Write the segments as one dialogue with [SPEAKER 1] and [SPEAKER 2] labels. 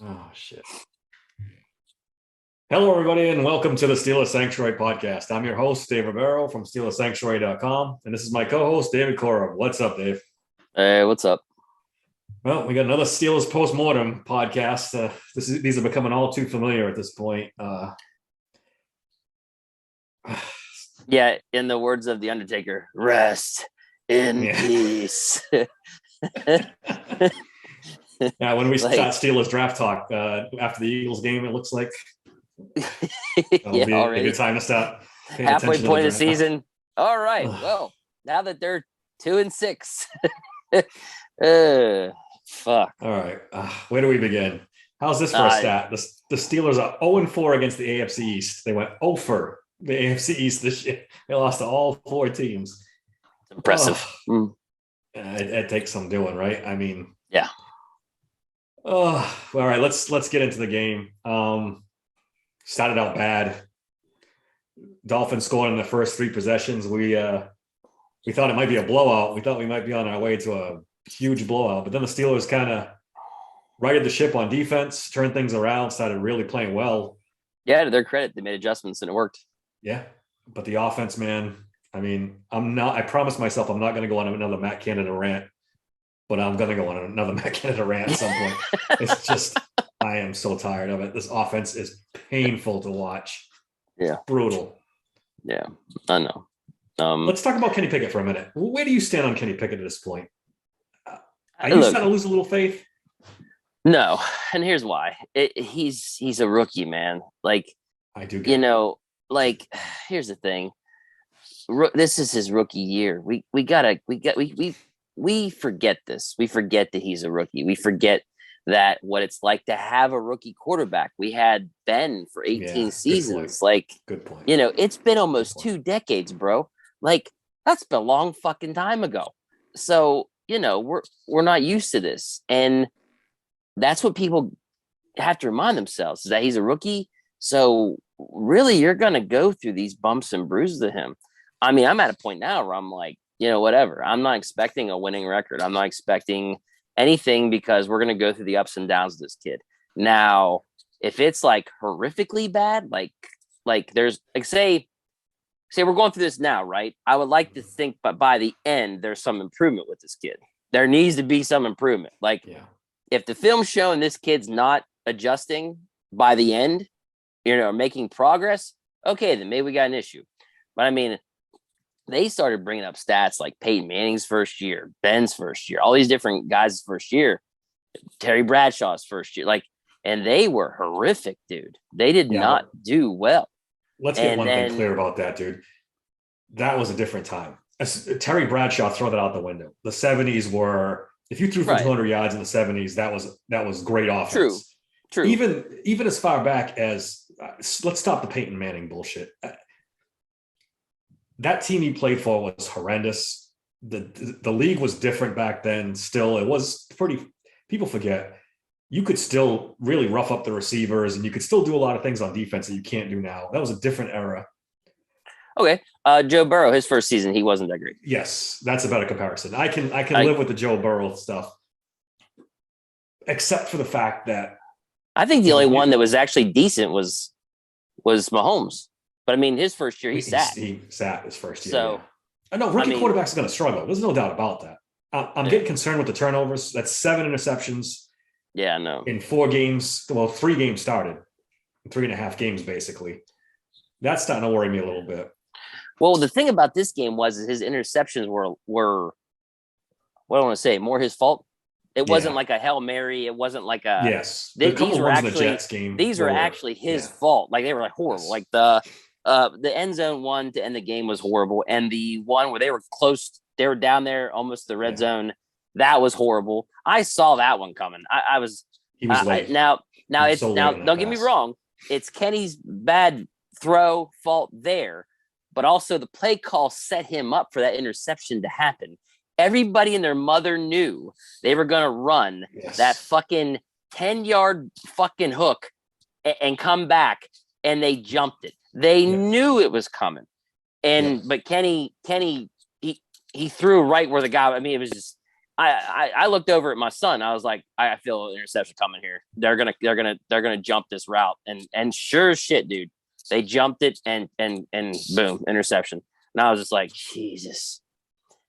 [SPEAKER 1] Oh, shit. Hello, everybody, and welcome to the Steelers Sanctuary podcast. I'm your host, Dave Ribeiro from SteelersSanctuary.com, and this is my co-host, David Cora. What's up, Dave?
[SPEAKER 2] Hey, what's up?
[SPEAKER 1] Well, we got another Steelers postmortem podcast. These are becoming all too familiar at this point.
[SPEAKER 2] Yeah, in the words of The Undertaker, rest in peace.
[SPEAKER 1] Yeah, when we start Steelers draft talk after the Eagles game, it looks like it'll be a good time to start paying
[SPEAKER 2] halfway
[SPEAKER 1] attention
[SPEAKER 2] point
[SPEAKER 1] to
[SPEAKER 2] of the season. All right. Well, now that they're 2-6. Fuck.
[SPEAKER 1] All right. Where do we begin? How's this for a stat? The Steelers are 0-4 against the AFC East. They went 0 for the AFC East this year. They lost to all four teams.
[SPEAKER 2] Impressive.
[SPEAKER 1] It takes some doing, right? I mean,
[SPEAKER 2] yeah.
[SPEAKER 1] All right. Let's get into the game. Started out bad. Dolphins scored in the first three possessions. We thought it might be a blowout. We thought we might be on our way to a huge blowout, but then the Steelers kind of righted the ship on defense, turned things around, started really playing well.
[SPEAKER 2] Yeah, to their credit, they made adjustments and it worked.
[SPEAKER 1] Yeah, but the offense, man. I mean, I promised myself I'm not going to go on another Matt Canada rant, but I'm going to go on another Matt Canada rant at some point. It's just, I am so tired of it. This offense is painful to watch.
[SPEAKER 2] Yeah,
[SPEAKER 1] brutal.
[SPEAKER 2] Yeah, I know.
[SPEAKER 1] Let's talk about Kenny Pickett for a minute. Where do you stand on Kenny Pickett at this point? Are you starting to lose a little faith?
[SPEAKER 2] No, and here's why. He's a rookie, man. Like,
[SPEAKER 1] I do.
[SPEAKER 2] Here's the thing. This is his rookie year. We forget this. We forget that he's a rookie. We forget that what it's like to have a rookie quarterback. We had Ben for 18 seasons.
[SPEAKER 1] Good point.
[SPEAKER 2] It's been almost 2 decades, bro. Like, that's been a long fucking time ago. So, we're not used to this. And that's what people have to remind themselves, is that he's a rookie. So really, you're going to go through these bumps and bruises to him. I mean, I'm at a point now where I'm like, whatever. I'm not expecting a winning record. I'm not expecting anything because we're going to go through the ups and downs of this kid. Now, if it's like horrifically bad, like there's say we're going through this now, right? I would like to think, but by the end, there's some improvement with this kid. There needs to be some improvement. If the film's showing this kid's not adjusting by the end, making progress, okay, then maybe we got an issue. But I mean, they started bringing up stats like Peyton Manning's first year, Ben's first year, all these different guys' first year, Terry Bradshaw's first year, and they were horrific, dude. They did not do well.
[SPEAKER 1] Let's get one thing clear about that, dude. That was a different time. Terry Bradshaw, throw that out the window. The 70s were, if you threw for 200 yards in the 70s, that was great offense.
[SPEAKER 2] True.
[SPEAKER 1] Even as far back as, let's stop the Peyton Manning bullshit. That team he played for was horrendous. The league was different back then. Still, it was pretty. People forget. You could still really rough up the receivers, and you could still do a lot of things on defense that you can't do now. That was a different era.
[SPEAKER 2] Okay, Joe Burrow, his first season, he wasn't that great.
[SPEAKER 1] Yes, that's a better comparison. I can live with the Joe Burrow stuff, except for the fact that
[SPEAKER 2] I think the only one that was actually decent was Mahomes. But I mean, his first year, he sat
[SPEAKER 1] his first year.
[SPEAKER 2] So,
[SPEAKER 1] I know rookie quarterbacks are going to struggle. There's no doubt about that. I'm getting concerned with the turnovers. That's 7 interceptions.
[SPEAKER 2] Yeah, no.
[SPEAKER 1] In 4 games, 3 games started, 3.5 games basically. That's starting to worry me a little bit.
[SPEAKER 2] Well, the thing about this game was his interceptions were what do I want to say, more his fault. It wasn't like a Hail Mary. It wasn't like a These were actually his fault. Like, they were like horrible. Like the end zone one to end the game was horrible, and the one where they were close, they were down there almost the red zone. That was horrible. I saw that one coming.
[SPEAKER 1] He was late.
[SPEAKER 2] Now don't get me wrong. It's Kenny's bad throw fault there, but also the play call set him up for that interception to happen. Everybody and their mother knew they were going to run that fucking 10-yard fucking hook and come back, and they jumped it. They knew it was coming. But Kenny, he threw right where the guy, I mean, it was just, I looked over at my son. I was like, I feel an interception coming here. They're gonna jump this route, and sure as shit, dude, they jumped it, and boom, interception. And I was just like, Jesus.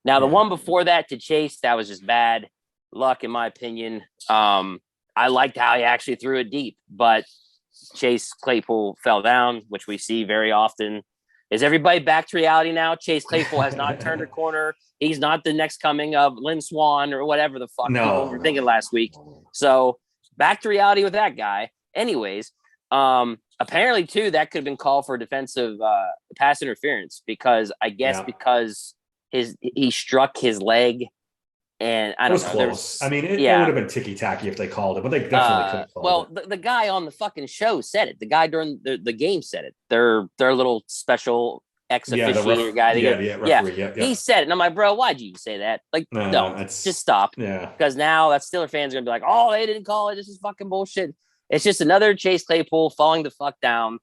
[SPEAKER 2] Now the one before that to Chase, that was just bad luck in my opinion. I liked how he actually threw it deep, but Chase Claypool fell down, which we see very often. Is everybody back to reality now? Chase Claypool has not turned a corner. He's not the next coming of Lynn Swan or whatever the fuck people were thinking last week. So back to reality with that guy. Anyways, apparently too, that could have been called for defensive pass interference because I guess because he struck his leg. And I don't know.
[SPEAKER 1] Close. I mean, it would have been ticky-tacky if they called it, but they definitely could have called
[SPEAKER 2] it. Well, the guy on the fucking show said it. The guy during the game said it. Their little special ex-officiator guy.
[SPEAKER 1] Referee,
[SPEAKER 2] He said it. And I'm like, bro, why'd you say that? Like, no, just stop.
[SPEAKER 1] Yeah.
[SPEAKER 2] Because now that Steeler fans are going to be like, oh, they didn't call it. This is fucking bullshit. It's just another Chase Claypool falling the fuck down.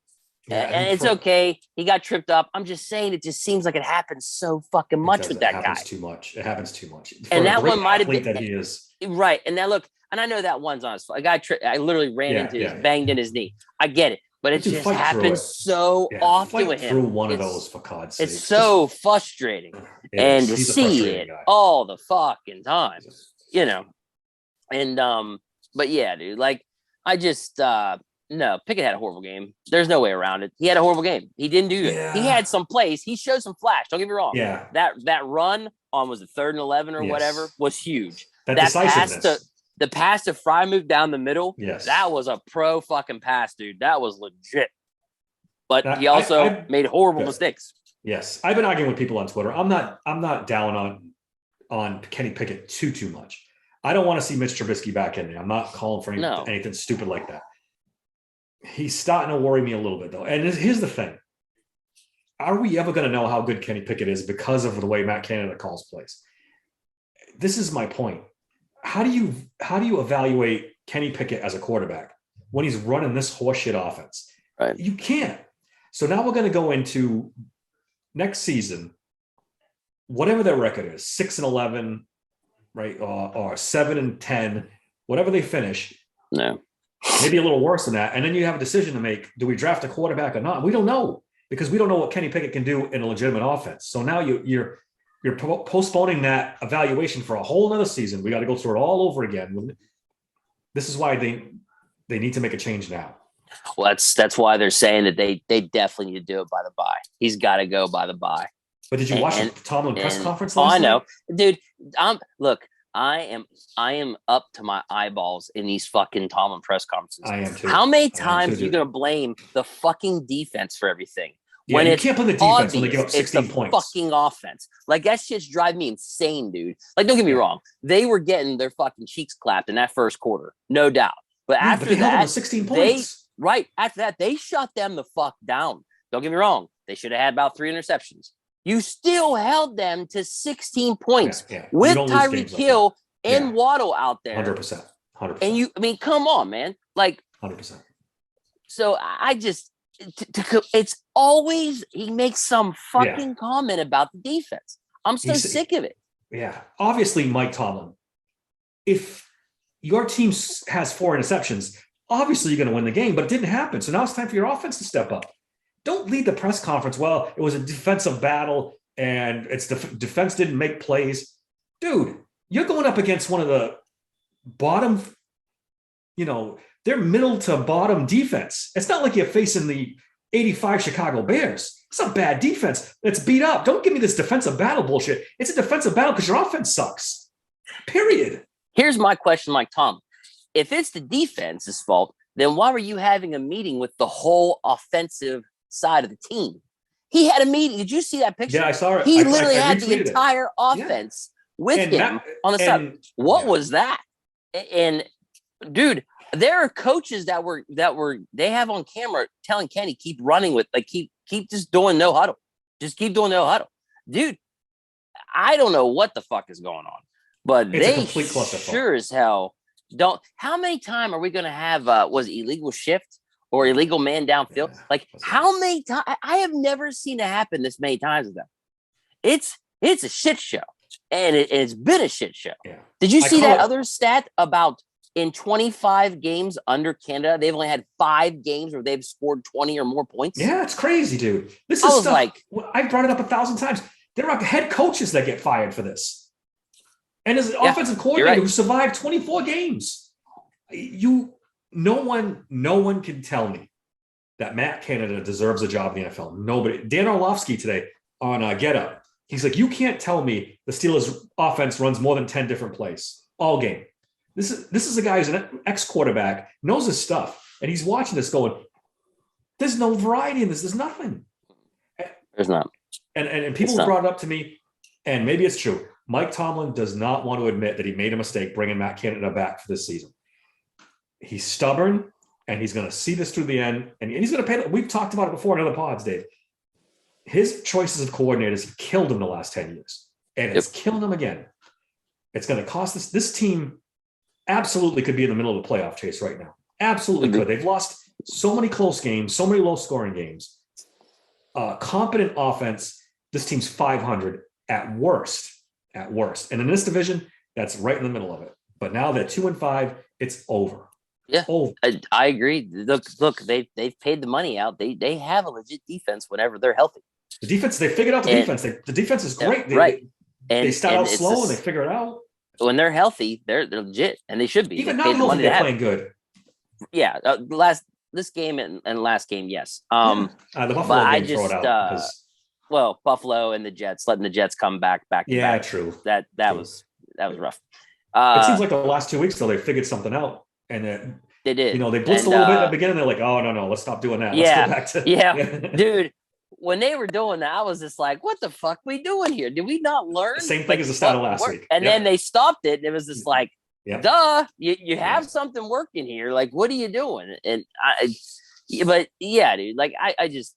[SPEAKER 2] Yeah, and it's okay. He got tripped up. I'm just saying it just seems like it happens so fucking much with that guy. It
[SPEAKER 1] happens too much.
[SPEAKER 2] And that one might have been
[SPEAKER 1] that he is.
[SPEAKER 2] Right. And now look, and I know that one's on his a guy I literally ran into his banged in his knee. I get it. But it just happens so often with him.
[SPEAKER 1] Through one of those for God's sake.
[SPEAKER 2] It's so frustrating. And to see it all the fucking time. You know. And but yeah, dude, like I just no, Pickett had a horrible game. There's no way around it. He had a horrible game. He didn't do it. Yeah. He had some plays. He showed some flash. Don't get me wrong.
[SPEAKER 1] Yeah.
[SPEAKER 2] That run on was it 3rd and 11 or whatever was huge.
[SPEAKER 1] That
[SPEAKER 2] pass to Freiermuth down the middle.
[SPEAKER 1] Yes.
[SPEAKER 2] That was a pro fucking pass, dude. That was legit. But he also made horrible mistakes.
[SPEAKER 1] Yes. I've been arguing with people on Twitter. I'm not down on Kenny Pickett too much. I don't want to see Mitch Trubisky back in there. I'm not calling for anything stupid like that. He's starting to worry me a little bit, though. And here's the thing. Are we ever going to know how good Kenny Pickett is because of the way Matt Canada calls plays? This is my point. How do you evaluate Kenny Pickett as a quarterback when he's running this horseshit offense?
[SPEAKER 2] Right.
[SPEAKER 1] You can't. So now we're going to go into next season, whatever their record is, 6-11, right, or 7-10, whatever they finish.
[SPEAKER 2] No.
[SPEAKER 1] Maybe a little worse than that. And then you have a decision to make. Do we draft a quarterback or not? We don't know because we don't know what Kenny Pickett can do in a legitimate offense. So now you're postponing that evaluation for a whole nother season. We got to go through it all over again. This is why they need to make a change now.
[SPEAKER 2] Well, that's why they're saying that they definitely need to do it by the bye. He's got to go by the bye.
[SPEAKER 1] But did you watch the Tomlin press conference
[SPEAKER 2] last
[SPEAKER 1] night?
[SPEAKER 2] I know. Dude, look. I am up to my eyeballs in these fucking Tomlin press conferences.
[SPEAKER 1] I am too.
[SPEAKER 2] How many times are you going to blame the fucking defense for everything?
[SPEAKER 1] Yeah, when you can't blame the defense when they give up 16 points.
[SPEAKER 2] Fucking offense. Like that shit's driving me insane, dude. Like don't get me wrong. They were getting their fucking cheeks clapped in that first quarter. No doubt. But after that,
[SPEAKER 1] 16 points.
[SPEAKER 2] After that, they shut them the fuck down. Don't get me wrong. They should have had about 3 interceptions. You still held them to 16 points with Tyreek Hill and Waddle out there.
[SPEAKER 1] 100%.
[SPEAKER 2] And come on, man. Like
[SPEAKER 1] 100%.
[SPEAKER 2] So I just, it's always, he makes some fucking comment about the defense. I'm so sick of it.
[SPEAKER 1] Yeah. Obviously, Mike Tomlin, if your team has 4 interceptions, obviously you're going to win the game, but it didn't happen. So now it's time for your offense to step up. Don't lead the press conference. Well, it was a defensive battle and it's defense didn't make plays. Dude, you're going up against one of the bottom, they're middle to bottom defense. It's not like you're facing the 85 Chicago Bears. It's a bad defense. It's beat up. Don't give me this defensive battle bullshit. It's a defensive battle because your offense sucks. Period.
[SPEAKER 2] Here's my question, Mike Tom. If it's the defense's fault, then why were you having a meeting with the whole offensive side of the team? He had a meeting. Did you see that picture?
[SPEAKER 1] Yeah, I saw it.
[SPEAKER 2] He literally had the entire offense with him on the side. What was that? And dude, there are coaches that they have on camera telling Kenny keep running with keep just doing no huddle. Just keep doing no huddle. Dude, I don't know what the fuck is going on. But
[SPEAKER 1] it's
[SPEAKER 2] they
[SPEAKER 1] a complete clusterfuck.
[SPEAKER 2] Sure as hell don't. How many times are we going to have was it illegal shift or illegal man downfield? How many times? I have never seen it happen this many times with them. It's a shit show. and it's been a shit show.
[SPEAKER 1] Yeah.
[SPEAKER 2] Did you
[SPEAKER 1] I
[SPEAKER 2] see
[SPEAKER 1] call
[SPEAKER 2] that
[SPEAKER 1] it-
[SPEAKER 2] other stat about in 25 games under Canada, they've only had 5 games where they've scored 20 or more points?
[SPEAKER 1] Yeah, it's crazy, dude. This
[SPEAKER 2] I
[SPEAKER 1] is
[SPEAKER 2] was
[SPEAKER 1] stuff.
[SPEAKER 2] like-
[SPEAKER 1] I've brought it up 1,000 times. There are head coaches that get fired for this, and as an offensive coordinator
[SPEAKER 2] right.
[SPEAKER 1] who survived 24 games, no one can tell me that Matt Canada deserves a job in the NFL. Nobody. Dan Orlovsky today on Get Up, he's like, you can't tell me the Steelers offense runs more than 10 different plays all game. This is a guy who's an ex-quarterback, knows his stuff, and he's watching this going, there's no variety in this. There's nothing.
[SPEAKER 2] There's not.
[SPEAKER 1] And people brought it up to me, and maybe it's true. Mike Tomlin does not want to admit that he made a mistake bringing Matt Canada back for this season. He's stubborn, and he's going to see this through the end, and he's going to pay. We've talked about it before in other pods, Dave. His choices of coordinators have killed him the last 10 years, and it's killing him again. It's going to cost this team absolutely could be in the middle of the playoff chase right now. Absolutely could. They've lost so many close games, so many low-scoring games. Competent offense, this team's 500 at worst. And in this division, that's right in the middle of it. But now they're 2-5. It's over.
[SPEAKER 2] Yeah,
[SPEAKER 1] over.
[SPEAKER 2] I agree. Look, they've paid the money out. They have a legit defense whenever they're healthy.
[SPEAKER 1] The defense, they figured out the defense. The defense is great. They start out slow and they figure it out.
[SPEAKER 2] When they're healthy, they're legit, and they should be.
[SPEAKER 1] Even not healthy, they're playing good.
[SPEAKER 2] Yeah, this game and last game, yes.
[SPEAKER 1] The Buffalo game, throw it out.
[SPEAKER 2] Well, Buffalo and the Jets, letting the Jets come back.
[SPEAKER 1] Yeah,
[SPEAKER 2] back.
[SPEAKER 1] true.
[SPEAKER 2] That
[SPEAKER 1] true.
[SPEAKER 2] was rough.
[SPEAKER 1] It seems like the last 2 weeks though they figured something out, and
[SPEAKER 2] they did.
[SPEAKER 1] They blitzed a little bit at the beginning. They're like, oh no, let's stop doing that. Let's go back to
[SPEAKER 2] dude. When they were doing that, I was just like, what the fuck we doing here? Did we not learn?
[SPEAKER 1] The same thing as the start of last week.
[SPEAKER 2] And then they stopped it. And it was just like, duh, you have something working here. Like, what are you doing? And but yeah, dude, like I just,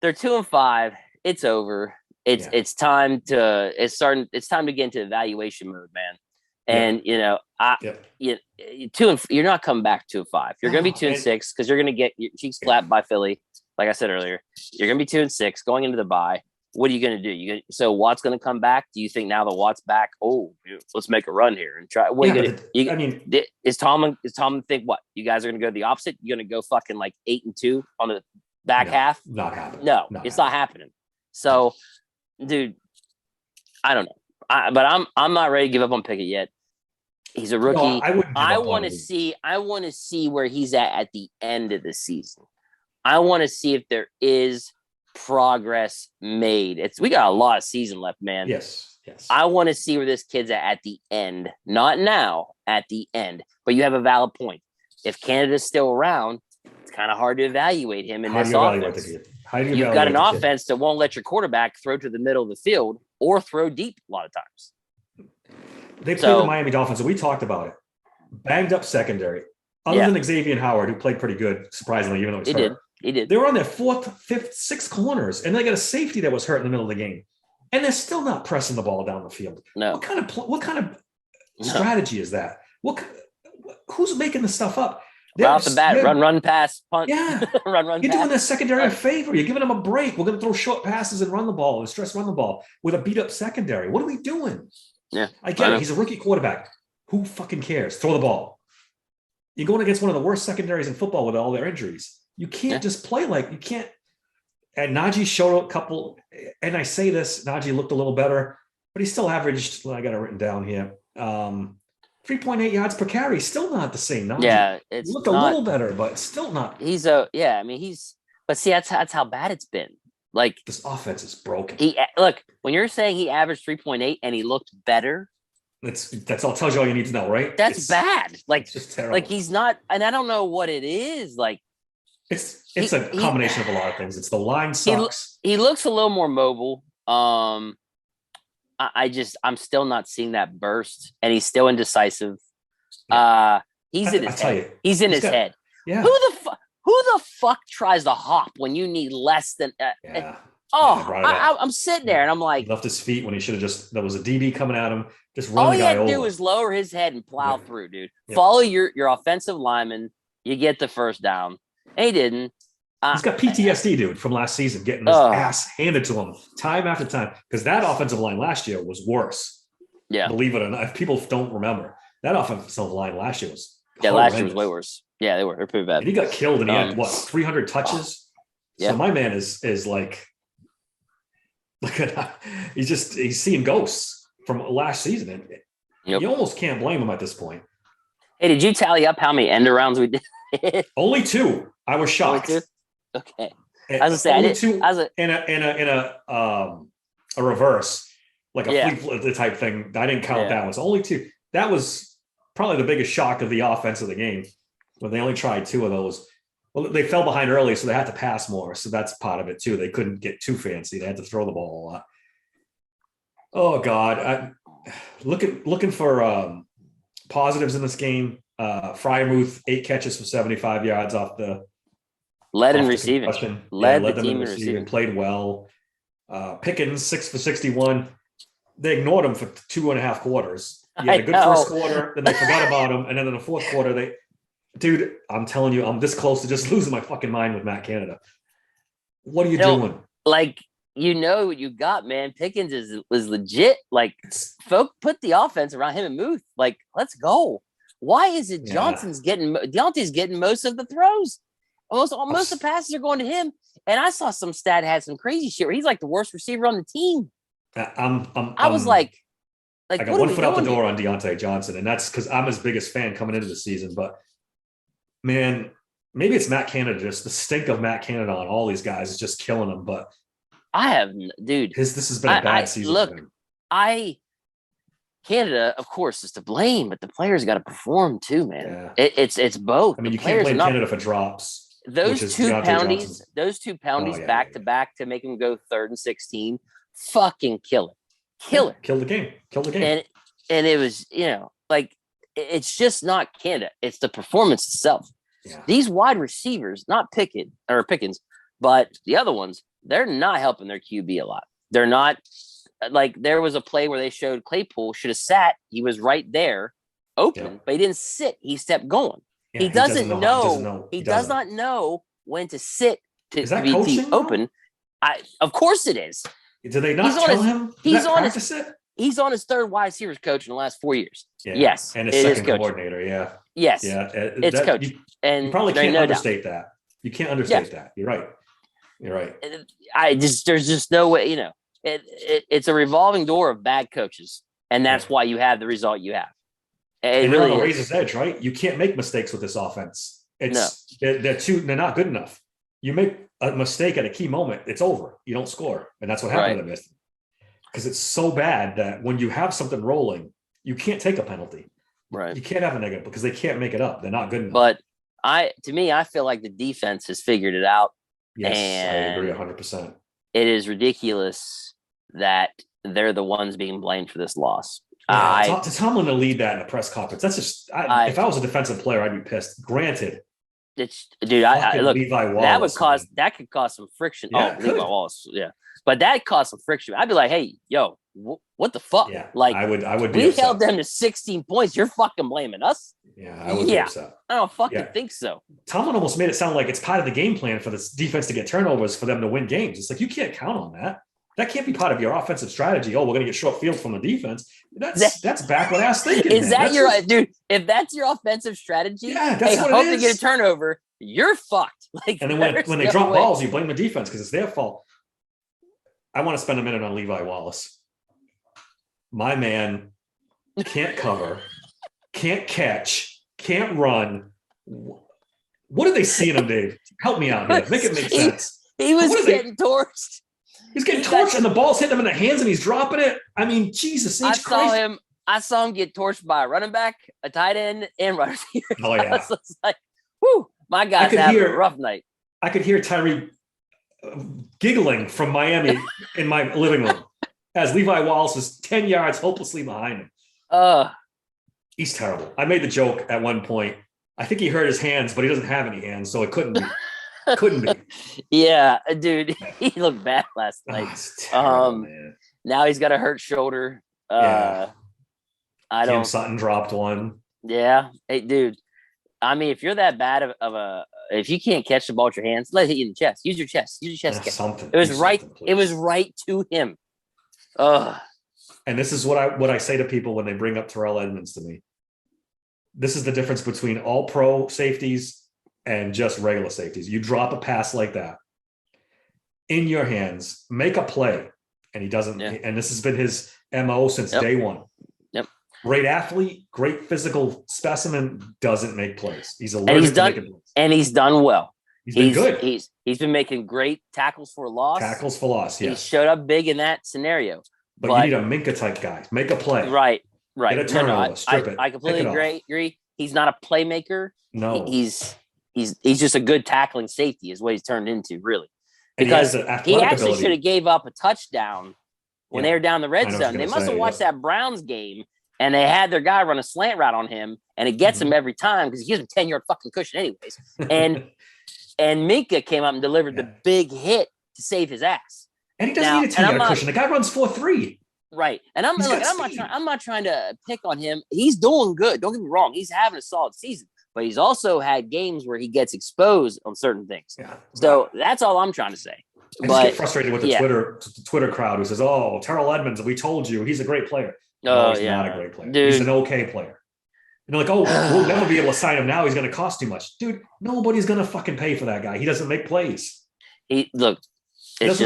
[SPEAKER 2] they're 2-5. It's over. It's time to get into evaluation mode, man. And you're not coming back 2-5. You're going to be 2-6 because you're going to get your cheeks slapped by Philly. Like I said earlier, you're going to be 2-6 going into the bye. What are you going to do? So Watt's going to come back. Do you think now that Watt's back? Oh, let's make a run here and try. What are you going to? I mean, is Tomlin think what? You guys are going to go the opposite? You're going to go fucking like 8-2 on the back half?
[SPEAKER 1] Not happening.
[SPEAKER 2] No, it's not happening. So, dude, I don't know. But I'm not ready to give up on Pickett yet. He's a rookie.
[SPEAKER 1] No,
[SPEAKER 2] I want to see where he's at the end of the season. I want to see if there is progress made. We got a lot of season left, man.
[SPEAKER 1] Yes.
[SPEAKER 2] I want to see where this kid's at the end, not now, at the end. But you have a valid point. If Canada's still around, it's kind of hard to evaluate him in this offense. You've got an offense that won't let your quarterback throw to the middle of the field or throw deep a lot of times.
[SPEAKER 1] They played the Miami Dolphins, and we talked about it. Banged up secondary. Other than Xavier Howard, who played pretty good, surprisingly, even though he's hurt.
[SPEAKER 2] He did.
[SPEAKER 1] They were on their 4th, 5th, 6th corners, and they got a safety that was hurt in the middle of the game. And they're still not pressing the ball down the field.
[SPEAKER 2] No.
[SPEAKER 1] What kind of strategy is that? Who's making this stuff up?
[SPEAKER 2] Right off the bat, run, pass, punt.
[SPEAKER 1] Yeah.
[SPEAKER 2] run,
[SPEAKER 1] You're
[SPEAKER 2] pass.
[SPEAKER 1] doing the secondary a favor. You're giving them a break. We're going to throw short passes and run the ball and stress run the ball with a beat-up secondary. What are we doing?
[SPEAKER 2] Yeah.
[SPEAKER 1] I get it. He's a rookie quarterback. Who fucking cares? Throw the ball. You're going against one of the worst secondaries in football with all their injuries. You can't just play like you can't. And Najee showed a couple, and I say this, Najee looked a little better, but he still averaged, I got it written down here, 3.8 yards per carry. Still not the same. Najee.
[SPEAKER 2] Yeah,
[SPEAKER 1] he looked a little better, but still not.
[SPEAKER 2] But see, that's how bad it's been. Like,
[SPEAKER 1] this offense is broken.
[SPEAKER 2] Look, when you're saying he averaged 3.8 and he looked better,
[SPEAKER 1] that's all tells you all you need to know, right?
[SPEAKER 2] That's bad. Like,
[SPEAKER 1] it's just terrible.
[SPEAKER 2] Like he's not, and I don't know what it is. Like,
[SPEAKER 1] it's a combination of a lot of things. It's the line sucks.
[SPEAKER 2] He looks a little more mobile. I'm still not seeing that burst, and he's still indecisive. He's in his head. He's in his head.
[SPEAKER 1] Yeah.
[SPEAKER 2] Who the fuck tries to hop when you need less than? I'm sitting there and I'm like,
[SPEAKER 1] he left his feet when he should have just. There was a DB coming at him. Just run
[SPEAKER 2] all
[SPEAKER 1] the
[SPEAKER 2] he
[SPEAKER 1] guy
[SPEAKER 2] had to
[SPEAKER 1] over.
[SPEAKER 2] do was lower his head and plow through, dude. Follow your offensive lineman. You get the first down. And he didn't. Uh,
[SPEAKER 1] He's got PTSD, dude, from last season, getting his
[SPEAKER 2] oh,
[SPEAKER 1] ass handed to him time after time. Because that offensive line last year was worse.
[SPEAKER 2] yeah.
[SPEAKER 1] Believe it or not, if people don't remember, that offensive line last year was
[SPEAKER 2] Yeah, last year was
[SPEAKER 1] horrendous.
[SPEAKER 2] way worse. Yeah, they were. They're pretty bad.
[SPEAKER 1] And he got killed, and he had
[SPEAKER 2] Um,
[SPEAKER 1] what 300 touches.
[SPEAKER 2] yeah.
[SPEAKER 1] So my man is like, look at he's seeing ghosts from last season, and
[SPEAKER 2] Yep.
[SPEAKER 1] you almost can't blame him at this point.
[SPEAKER 2] Hey, did you tally up how many end arounds we did?
[SPEAKER 1] Only two. I was
[SPEAKER 2] Only
[SPEAKER 1] shocked.
[SPEAKER 2] two? Okay. I was gonna say I
[SPEAKER 1] Only
[SPEAKER 2] did.
[SPEAKER 1] two
[SPEAKER 2] I was like,
[SPEAKER 1] a reverse, like a
[SPEAKER 2] Yeah.
[SPEAKER 1] flea type thing. I didn't count
[SPEAKER 2] Yeah.
[SPEAKER 1] that one. So only two. That was probably the biggest shock of the offense of the game when they only tried two of those. Well, they fell behind early, so they had to pass more. So that's part of it too. They couldn't get too fancy. They had to throw the ball a lot. Oh God, looking for positives in this game. Fryermuth 8 catches for 75 yards off the
[SPEAKER 2] led in
[SPEAKER 1] off the
[SPEAKER 2] receiving.
[SPEAKER 1] concussion.
[SPEAKER 2] Led the
[SPEAKER 1] them
[SPEAKER 2] team in
[SPEAKER 1] receiving.
[SPEAKER 2] receiving.
[SPEAKER 1] Played well. Pickens 6 for 61. They ignored him for 2.5 quarters. He had a good first quarter, then they forgot about him, and then in the fourth quarter, dude, I'm telling you, I'm this close to just losing my fucking mind with Matt Canada. What are you doing?
[SPEAKER 2] Like, what you got, man. Pickens was legit. Like, folk put the offense around him and Muth. Like, let's go. Why is it Deontay's getting most of the throws? Most of the passes are going to him. And I saw some stat had some crazy shit where he's like the worst receiver on the team. I was like,
[SPEAKER 1] I got one foot out the door on Deontay Johnson, and that's because I'm his biggest fan coming into the season. But man, maybe it's Matt Canada. Just the stink of Matt Canada on all these guys is just killing them. But
[SPEAKER 2] dude,
[SPEAKER 1] this has been a bad season.
[SPEAKER 2] Look, Canada, of course, is to blame, but the players got to perform too, man. Yeah. It's both.
[SPEAKER 1] I mean, you can't blame Canada for drops.
[SPEAKER 2] Those two poundies back to back to make them go 3rd and 16, fucking kill it.
[SPEAKER 1] Kill the game.
[SPEAKER 2] And it was, like, it's just not Canada. It's the performance itself. Yeah. These wide receivers, not Pickens, but the other ones, they're not helping their QB a lot. They're not. Like, there was a play where they showed Claypool should have sat. He was right there open, but he didn't sit. He stepped going. Yeah, he doesn't know. He does not know when to sit to be open. Of course it is.
[SPEAKER 1] Do they not tell him?
[SPEAKER 2] He's on his 3rd wide receivers coach in the last 4 years.
[SPEAKER 1] Yeah.
[SPEAKER 2] Yes.
[SPEAKER 1] And his second coordinator. Yeah.
[SPEAKER 2] Yes.
[SPEAKER 1] Yeah.
[SPEAKER 2] It's coach.
[SPEAKER 1] You probably can't understate that. You can't understate that. You're right.
[SPEAKER 2] There's just no way, it's a revolving door of bad coaches, and that's why you have the result you have.
[SPEAKER 1] And they're on the razor's edge, right? You can't make mistakes with this offense. They're not good enough. You make a mistake at a key moment, it's over. You don't score, and that's what happened to them. Because it's so bad that when you have something rolling, you can't take a penalty.
[SPEAKER 2] Right?
[SPEAKER 1] You can't have a negative because they can't make it up. They're not good enough.
[SPEAKER 2] But I feel like the defense has figured it out.
[SPEAKER 1] Yes, I agree 100%.
[SPEAKER 2] It is ridiculous that they're the ones being blamed for this loss.
[SPEAKER 1] To Tomlin to lead that in a press conference, that's just. If I was a defensive player, I'd be pissed. Granted,
[SPEAKER 2] look.
[SPEAKER 1] Levi Wallace,
[SPEAKER 2] that could cause some friction.
[SPEAKER 1] Yeah,
[SPEAKER 2] Levi Wallace, yeah, but that caused some friction. I'd be like, hey, yo, what the fuck?
[SPEAKER 1] Yeah,
[SPEAKER 2] like
[SPEAKER 1] I would.
[SPEAKER 2] We held them to 16 points. You're fucking blaming us.
[SPEAKER 1] Yeah, I would be upset.
[SPEAKER 2] I don't fucking think so.
[SPEAKER 1] Tomlin almost made it sound like it's part of the game plan for this defense to get turnovers for them to win games. It's like, you can't count on that. That can't be part of your offensive strategy. Oh, we're going to get short field from the defense. That's backward ass thinking.
[SPEAKER 2] Is that dude? If that's your offensive strategy,
[SPEAKER 1] that's what it is.
[SPEAKER 2] Hope to get a turnover. You're fucked. Like,
[SPEAKER 1] and then when they drop balls, you blame the defense because it's their fault. I want to spend a minute on Levi Wallace. My man can't cover, can't catch, can't run. What did they see in him, Dave? Help me out here. Make it make sense.
[SPEAKER 2] He was getting torched.
[SPEAKER 1] He's getting torched, and the ball's hitting him in the hands, and he's dropping it. I mean, Jesus H. Christ.
[SPEAKER 2] I saw him get torched by a running back, a tight end, and runner.
[SPEAKER 1] Oh, yeah.
[SPEAKER 2] I was like, whew, my guy's having a rough night.
[SPEAKER 1] I could hear Tyree giggling from Miami in my living room as Levi Wallace is 10 yards hopelessly behind him. He's terrible. I made the joke at one point. I think he hurt his hands, but he doesn't have any hands, so it couldn't be. Couldn't be.
[SPEAKER 2] Yeah, dude, he looked bad last night.
[SPEAKER 1] Terrible, man.
[SPEAKER 2] Now he's got a hurt shoulder.
[SPEAKER 1] Cam Sutton dropped one.
[SPEAKER 2] Yeah. Hey, dude. I mean, if you're that bad of a if you can't catch the ball with your hands, let it hit you in the chest. Use your chest. Use your chest.
[SPEAKER 1] Something.
[SPEAKER 2] It was
[SPEAKER 1] Do
[SPEAKER 2] right.
[SPEAKER 1] something,
[SPEAKER 2] It was
[SPEAKER 1] please.
[SPEAKER 2] right to him. Ugh.
[SPEAKER 1] And this is what I say to people when they bring up Terrell Edmonds to me. This is the difference between all pro safeties and just regular safeties. You drop a pass like that in your hands, make a play, and he doesn't.
[SPEAKER 2] Yeah.
[SPEAKER 1] And this has been his MO since day one.
[SPEAKER 2] Yep.
[SPEAKER 1] Great athlete, great physical specimen, doesn't make plays. He's
[SPEAKER 2] And
[SPEAKER 1] allergic to making plays.
[SPEAKER 2] And he's done well.
[SPEAKER 1] He's been good.
[SPEAKER 2] He's been making great tackles for loss.
[SPEAKER 1] Tackles for loss,
[SPEAKER 2] He
[SPEAKER 1] yes.
[SPEAKER 2] showed up big in that scenario.
[SPEAKER 1] But you need a Minka type guy. Make a play.
[SPEAKER 2] Right.
[SPEAKER 1] Get a turnover, strip it.
[SPEAKER 2] I completely
[SPEAKER 1] pick it
[SPEAKER 2] agree. He's not a playmaker.
[SPEAKER 1] No.
[SPEAKER 2] He's just a good tackling safety is what he's turned into, really.
[SPEAKER 1] And
[SPEAKER 2] Because
[SPEAKER 1] he
[SPEAKER 2] actually should have gave up a touchdown when they were down the red
[SPEAKER 1] I know what
[SPEAKER 2] zone.
[SPEAKER 1] you're
[SPEAKER 2] They
[SPEAKER 1] gonna
[SPEAKER 2] must have
[SPEAKER 1] say,
[SPEAKER 2] watched
[SPEAKER 1] yeah.
[SPEAKER 2] that Browns game and they had their guy run a slant route on him, and it gets him every time because he gives him 10-yard fucking cushion anyways. And Minka came up and delivered the big hit to save his ass.
[SPEAKER 1] And he doesn't need a 10-yard cushion. The guy runs 4.3.
[SPEAKER 2] Right. And I'm not trying to pick on him. He's doing good. Don't get me wrong. He's having a solid season, but he's also had games where he gets exposed on certain things.
[SPEAKER 1] Yeah.
[SPEAKER 2] So that's all I'm trying to say.
[SPEAKER 1] I just get frustrated with the Twitter crowd who says, "Oh, Terrell Edmonds, we told you he's a great player." No, he's not a great player.
[SPEAKER 2] Dude.
[SPEAKER 1] He's an okay player. And they're like, "Oh, we'll never be able to sign him now. He's going to cost too much." Dude, nobody's going to fucking pay for that guy. He doesn't make plays.
[SPEAKER 2] It's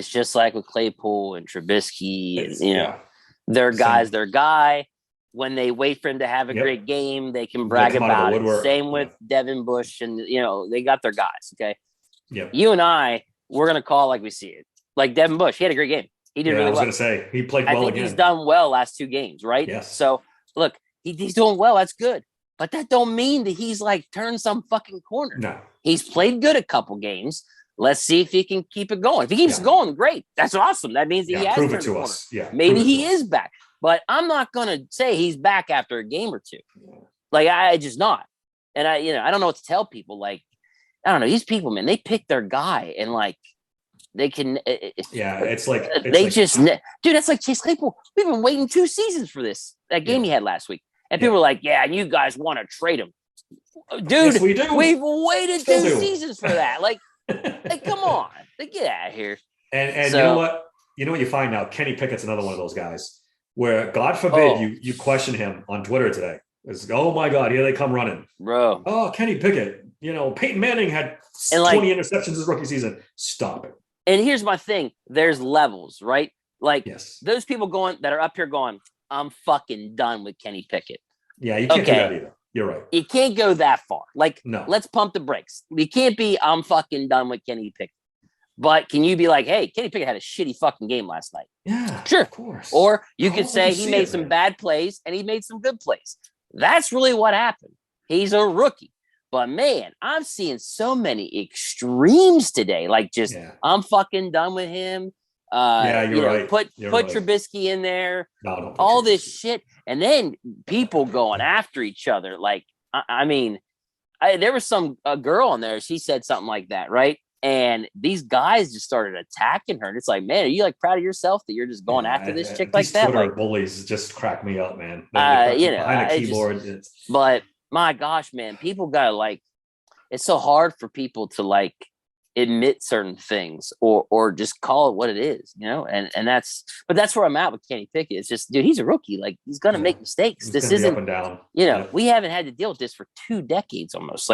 [SPEAKER 2] just like with Claypool and Trubisky, and their guy's their guy. When they wait for him to have a great game, they can brag about it. Same with Devin Bush, and they got their guys. Okay.
[SPEAKER 1] Yeah.
[SPEAKER 2] You and I, we're gonna call like we see it. Like Devin Bush, he had a great game. He did really well.
[SPEAKER 1] I was gonna say he played well.
[SPEAKER 2] I think he's done well last 2 games, right?
[SPEAKER 1] Yes.
[SPEAKER 2] So look, he's doing well. That's good, but that don't mean that he's like turned some fucking corner.
[SPEAKER 1] No.
[SPEAKER 2] He's played good a couple games. Let's see if he can keep it going. If he keeps going, great. That's awesome. That means he has
[SPEAKER 1] prove it
[SPEAKER 2] turned
[SPEAKER 1] to
[SPEAKER 2] the
[SPEAKER 1] us.
[SPEAKER 2] corner.
[SPEAKER 1] Yeah,
[SPEAKER 2] maybe he is back, but I'm not gonna say he's back after a game or 2. Like I just not. And I don't know what to tell people. Like I don't know. These people, man, they pick their guy and like they can.
[SPEAKER 1] It's like
[SPEAKER 2] dude. That's like Chase Claypool. We've been waiting 2 seasons for that game he had last week, and people were like, "Yeah, and you guys want to trade him, dude?
[SPEAKER 1] Yes, we do.
[SPEAKER 2] We've waited 2 seasons for that. Like, come on, get out of here."
[SPEAKER 1] And so, you know what you find now? Kenny Pickett's another one of those guys where, God forbid, you question him on Twitter today. It's, oh my God, here they come running,
[SPEAKER 2] bro.
[SPEAKER 1] Oh, Kenny Pickett. Peyton Manning had 20 interceptions his rookie season. Stop it.
[SPEAKER 2] And here's my thing. There's levels, right? Like those people that are up here going, I'm fucking done with Kenny Pickett.
[SPEAKER 1] Yeah, you can't do that either. You're right.
[SPEAKER 2] You can't go that far. Like,
[SPEAKER 1] no.
[SPEAKER 2] Let's pump the brakes. You can't be, I'm fucking done with Kenny Pickett. But can you be like, hey, Kenny Pickett had a shitty fucking game last night?
[SPEAKER 1] Yeah,
[SPEAKER 2] sure.
[SPEAKER 1] Of course.
[SPEAKER 2] Or you could say he made some bad plays and he made some good plays. That's really what happened. He's a rookie. But man, I'm seeing so many extremes today. Like just, I'm fucking done with him.
[SPEAKER 1] You're right.
[SPEAKER 2] Put Trubisky in there.
[SPEAKER 1] No, don't
[SPEAKER 2] all this shit, and then people going after each other. Like, I mean, there was a girl on there. She said something like that, right? And these guys just started attacking her. And it's like, man, are you like proud of yourself that you're just going after this chick like that?
[SPEAKER 1] Twitter bullies just crack me up, man.
[SPEAKER 2] Behind
[SPEAKER 1] a keyboard.
[SPEAKER 2] But my gosh, man, people gotta it's so hard for people to admit certain things or just call it what it is, and that's where I'm at with Kenny Pickett. It's just, dude, he's a rookie. Like he's gonna make mistakes. This isn't
[SPEAKER 1] up and down.
[SPEAKER 2] We haven't had to deal with this for 2 decades almost.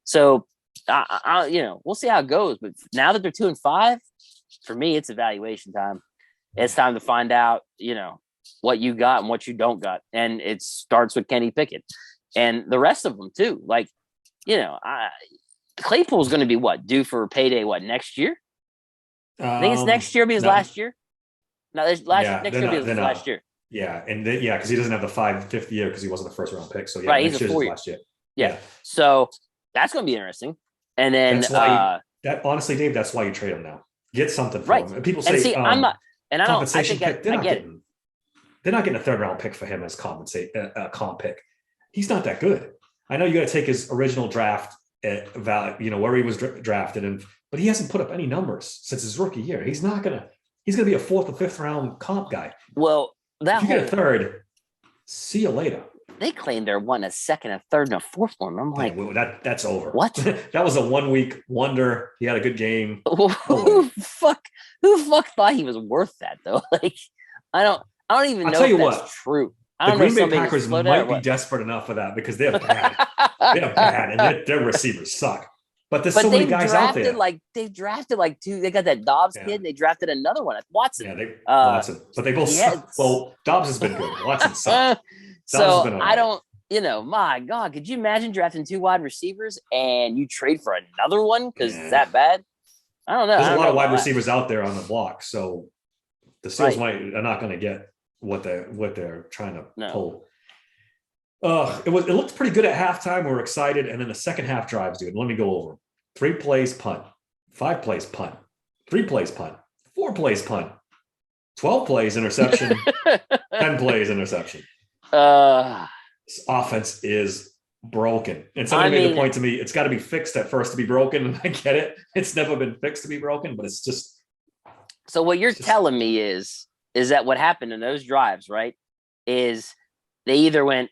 [SPEAKER 2] So we'll see how it goes. But now that they're 2-5, for me, it's evaluation time. It's time to find out, what you got and what you don't got. And it starts with Kenny Pickett. And the rest of them too. Claypool's going to be due for payday? Next year? I think it's next year. Be his last year. No, next year be his last year.
[SPEAKER 1] Yeah, and because he doesn't have the 5th year because he wasn't a first round pick. So
[SPEAKER 2] right, he's a 4 year.
[SPEAKER 1] Last year.
[SPEAKER 2] Yeah. So that's going to be interesting. And then
[SPEAKER 1] honestly, Dave, that's why you trade him now. Get something from him. And people say,
[SPEAKER 2] I'm not. And I don't. I think
[SPEAKER 1] they're not getting a 3rd round pick for him as comp pick. He's not that good. I know you got to take his original draft value, where he was drafted, but he hasn't put up any numbers since his rookie year. He's gonna be a 4th or 5th round comp guy.
[SPEAKER 2] Well,
[SPEAKER 1] if you get a 3rd, see you later.
[SPEAKER 2] they claim they're one a second, a third, and a fourth one. I'm like,
[SPEAKER 1] that's over.
[SPEAKER 2] What?
[SPEAKER 1] That was a 1 week wonder. He had a good game.
[SPEAKER 2] Who fuck thought he was worth that though? Like, I don't even know if that's true.
[SPEAKER 1] The Green Bay Packers might be desperate enough for that because they're bad. They're bad, and their receivers suck. But there's so many guys out there.
[SPEAKER 2] They've drafted like two. They got that Dobbs kid. And they drafted another one, Watson.
[SPEAKER 1] Yeah, Watson. But they both suck. Well, Dobbs has been good. Watson sucks.
[SPEAKER 2] So I don't. My God, could you imagine drafting 2 wide receivers and you trade for another one because it's that bad? I don't know.
[SPEAKER 1] There's a lot of wide receivers out there on the block, so the Steelers are not going to get what they're trying to pull. It looked pretty good at halftime. We were excited, and then the second half drives, dude. Let me go over 3 plays punt, 5 plays punt, 3 plays punt, 4 plays punt, 12 plays interception, 10 plays interception. This offense is broken. And somebody made the point to me, it's got to be fixed at first to be broken. And I get it. It's never been fixed to be broken, but it's just.
[SPEAKER 2] So what you're telling me is that what happened in those drives, right, is they either went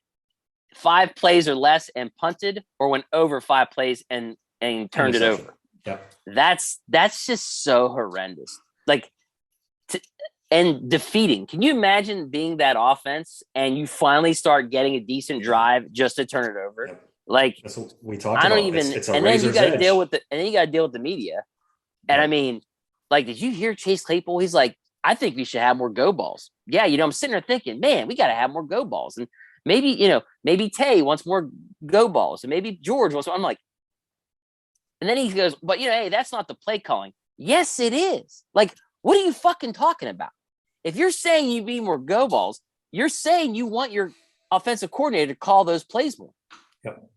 [SPEAKER 2] 5 plays or less and punted, or went over 5 plays and turned it over.
[SPEAKER 1] Yeah.
[SPEAKER 2] That's just so horrendous. Like, and defeating. Can you imagine being that offense and you finally start getting a decent drive just to turn it over? Yep. Like,
[SPEAKER 1] that's what we talked about. I don't even. It's
[SPEAKER 2] and then you got to deal with the media. And I mean, like, did you hear Chase Claypool? He's like, I think we should have more go balls. Yeah, I'm sitting there thinking, man, we got to have more go balls. And maybe Tay wants more go balls, and maybe George wants. I'm like, and then he goes, but hey, that's not the play calling. Yes, it is. Like, what are you fucking talking about? If you're saying you need more go balls, you're saying you want your offensive coordinator to call those plays more.
[SPEAKER 1] Yep.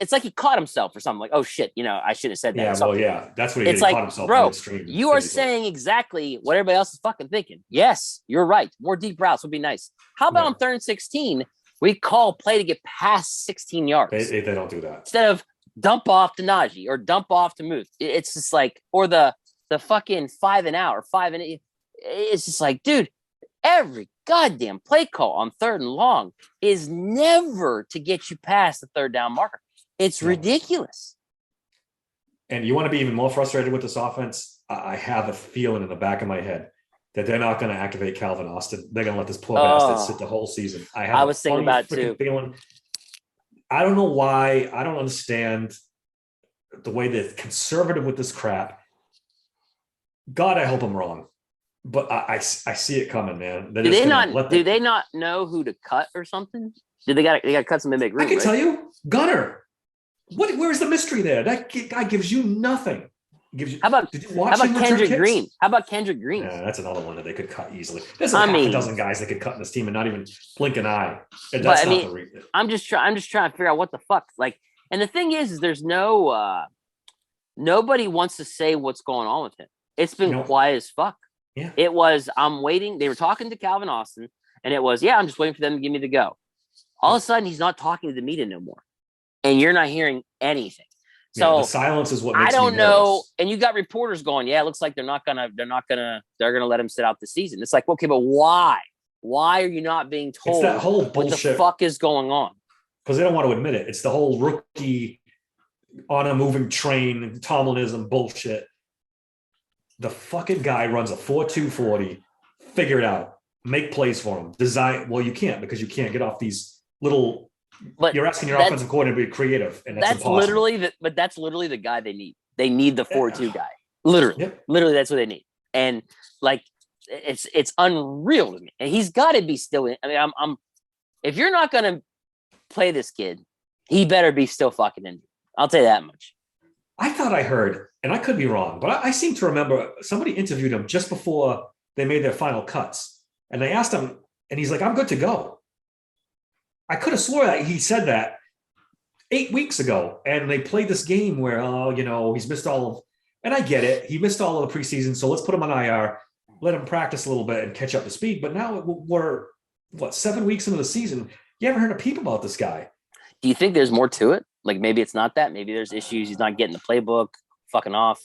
[SPEAKER 2] It's like he caught himself or something. Like, oh shit, I should have said that.
[SPEAKER 1] Yeah, well, yeah, that's what he did.
[SPEAKER 2] It's
[SPEAKER 1] he
[SPEAKER 2] like,
[SPEAKER 1] caught himself
[SPEAKER 2] bro,
[SPEAKER 1] midstream,
[SPEAKER 2] you are saying exactly what everybody else is fucking thinking. Yes, you're right. More deep routes would be nice. How about on 3rd and 16, we call play to get past 16 yards?
[SPEAKER 1] They don't do that.
[SPEAKER 2] Instead of dump off to Najee or dump off to Muth. It's just like, or the fucking 5 and out or 5 and 8. It's just like, dude, every goddamn play call on 3rd and long is never to get you past the 3rd down marker. It's ridiculous.
[SPEAKER 1] And you want to be even more frustrated with this offense? I have a feeling in the back of my head that they're not going to activate Calvin Austin. They're going to let this poor bastard sit the whole season. I
[SPEAKER 2] was thinking about it too.
[SPEAKER 1] Feeling. I don't know why. I don't understand the way they're conservative with this crap. God, I hope I'm wrong. But I see it coming, man.
[SPEAKER 2] Do they not know who to cut or something? They got to cut some mimic room?
[SPEAKER 1] I can tell you, Gunner. Where's the mystery there? That guy gives you nothing.
[SPEAKER 2] How about Kendrick Green? How about Kendrick Green?
[SPEAKER 1] Yeah, that's another one that they could cut easily. There's half a dozen guys that could cut in this team and not even blink an eye. I'm just trying to figure out what the fuck. Like, and the thing is there's
[SPEAKER 2] nobody wants to say what's going on with him. It's been quiet as fuck.
[SPEAKER 1] Yeah.
[SPEAKER 2] It was, I'm waiting. They were talking to Calvin Austin, and it was, I'm just waiting for them to give me the go. All of a sudden, he's not talking to the media no more, and you're not hearing anything. So
[SPEAKER 1] the silence is what makes
[SPEAKER 2] I don't
[SPEAKER 1] me
[SPEAKER 2] know.
[SPEAKER 1] nervous.
[SPEAKER 2] And you got reporters going, it looks like they're gonna let him sit out the season. It's like, okay, but why? Why are you not being told
[SPEAKER 1] that whole bullshit,
[SPEAKER 2] what the fuck is going on?
[SPEAKER 1] Because they don't want to admit it. It's the whole rookie on a moving train, Tomlinism bullshit. The fucking guy runs a 4.2 40. Figure it out. Make plays for him. Design. Well, you can't because you can't get off these little. But you're asking your offensive coordinator to be creative, and that's impossible.
[SPEAKER 2] That's literally the guy they need. They need the 4.2 guy. Literally, that's what they need. And like, it's unreal to me. And he's got to be still in. I mean, I'm. If you're not gonna play this kid, he better be still fucking in. I'll tell you that much.
[SPEAKER 1] I thought I heard, and I could be wrong, but I seem to remember somebody interviewed him just before they made their final cuts. And they asked him, and he's like, I'm good to go. I could have swore that he said that 8 weeks ago. And they played this game where, he's missed all of, and I get it. He missed all of the preseason. So let's put him on IR, let him practice a little bit and catch up to speed. But now we're 7 weeks into the season. You haven't heard a peep about this guy.
[SPEAKER 2] Do you think there's more to it? Like, maybe it's not that. Maybe there's issues. He's not getting the playbook, fucking off.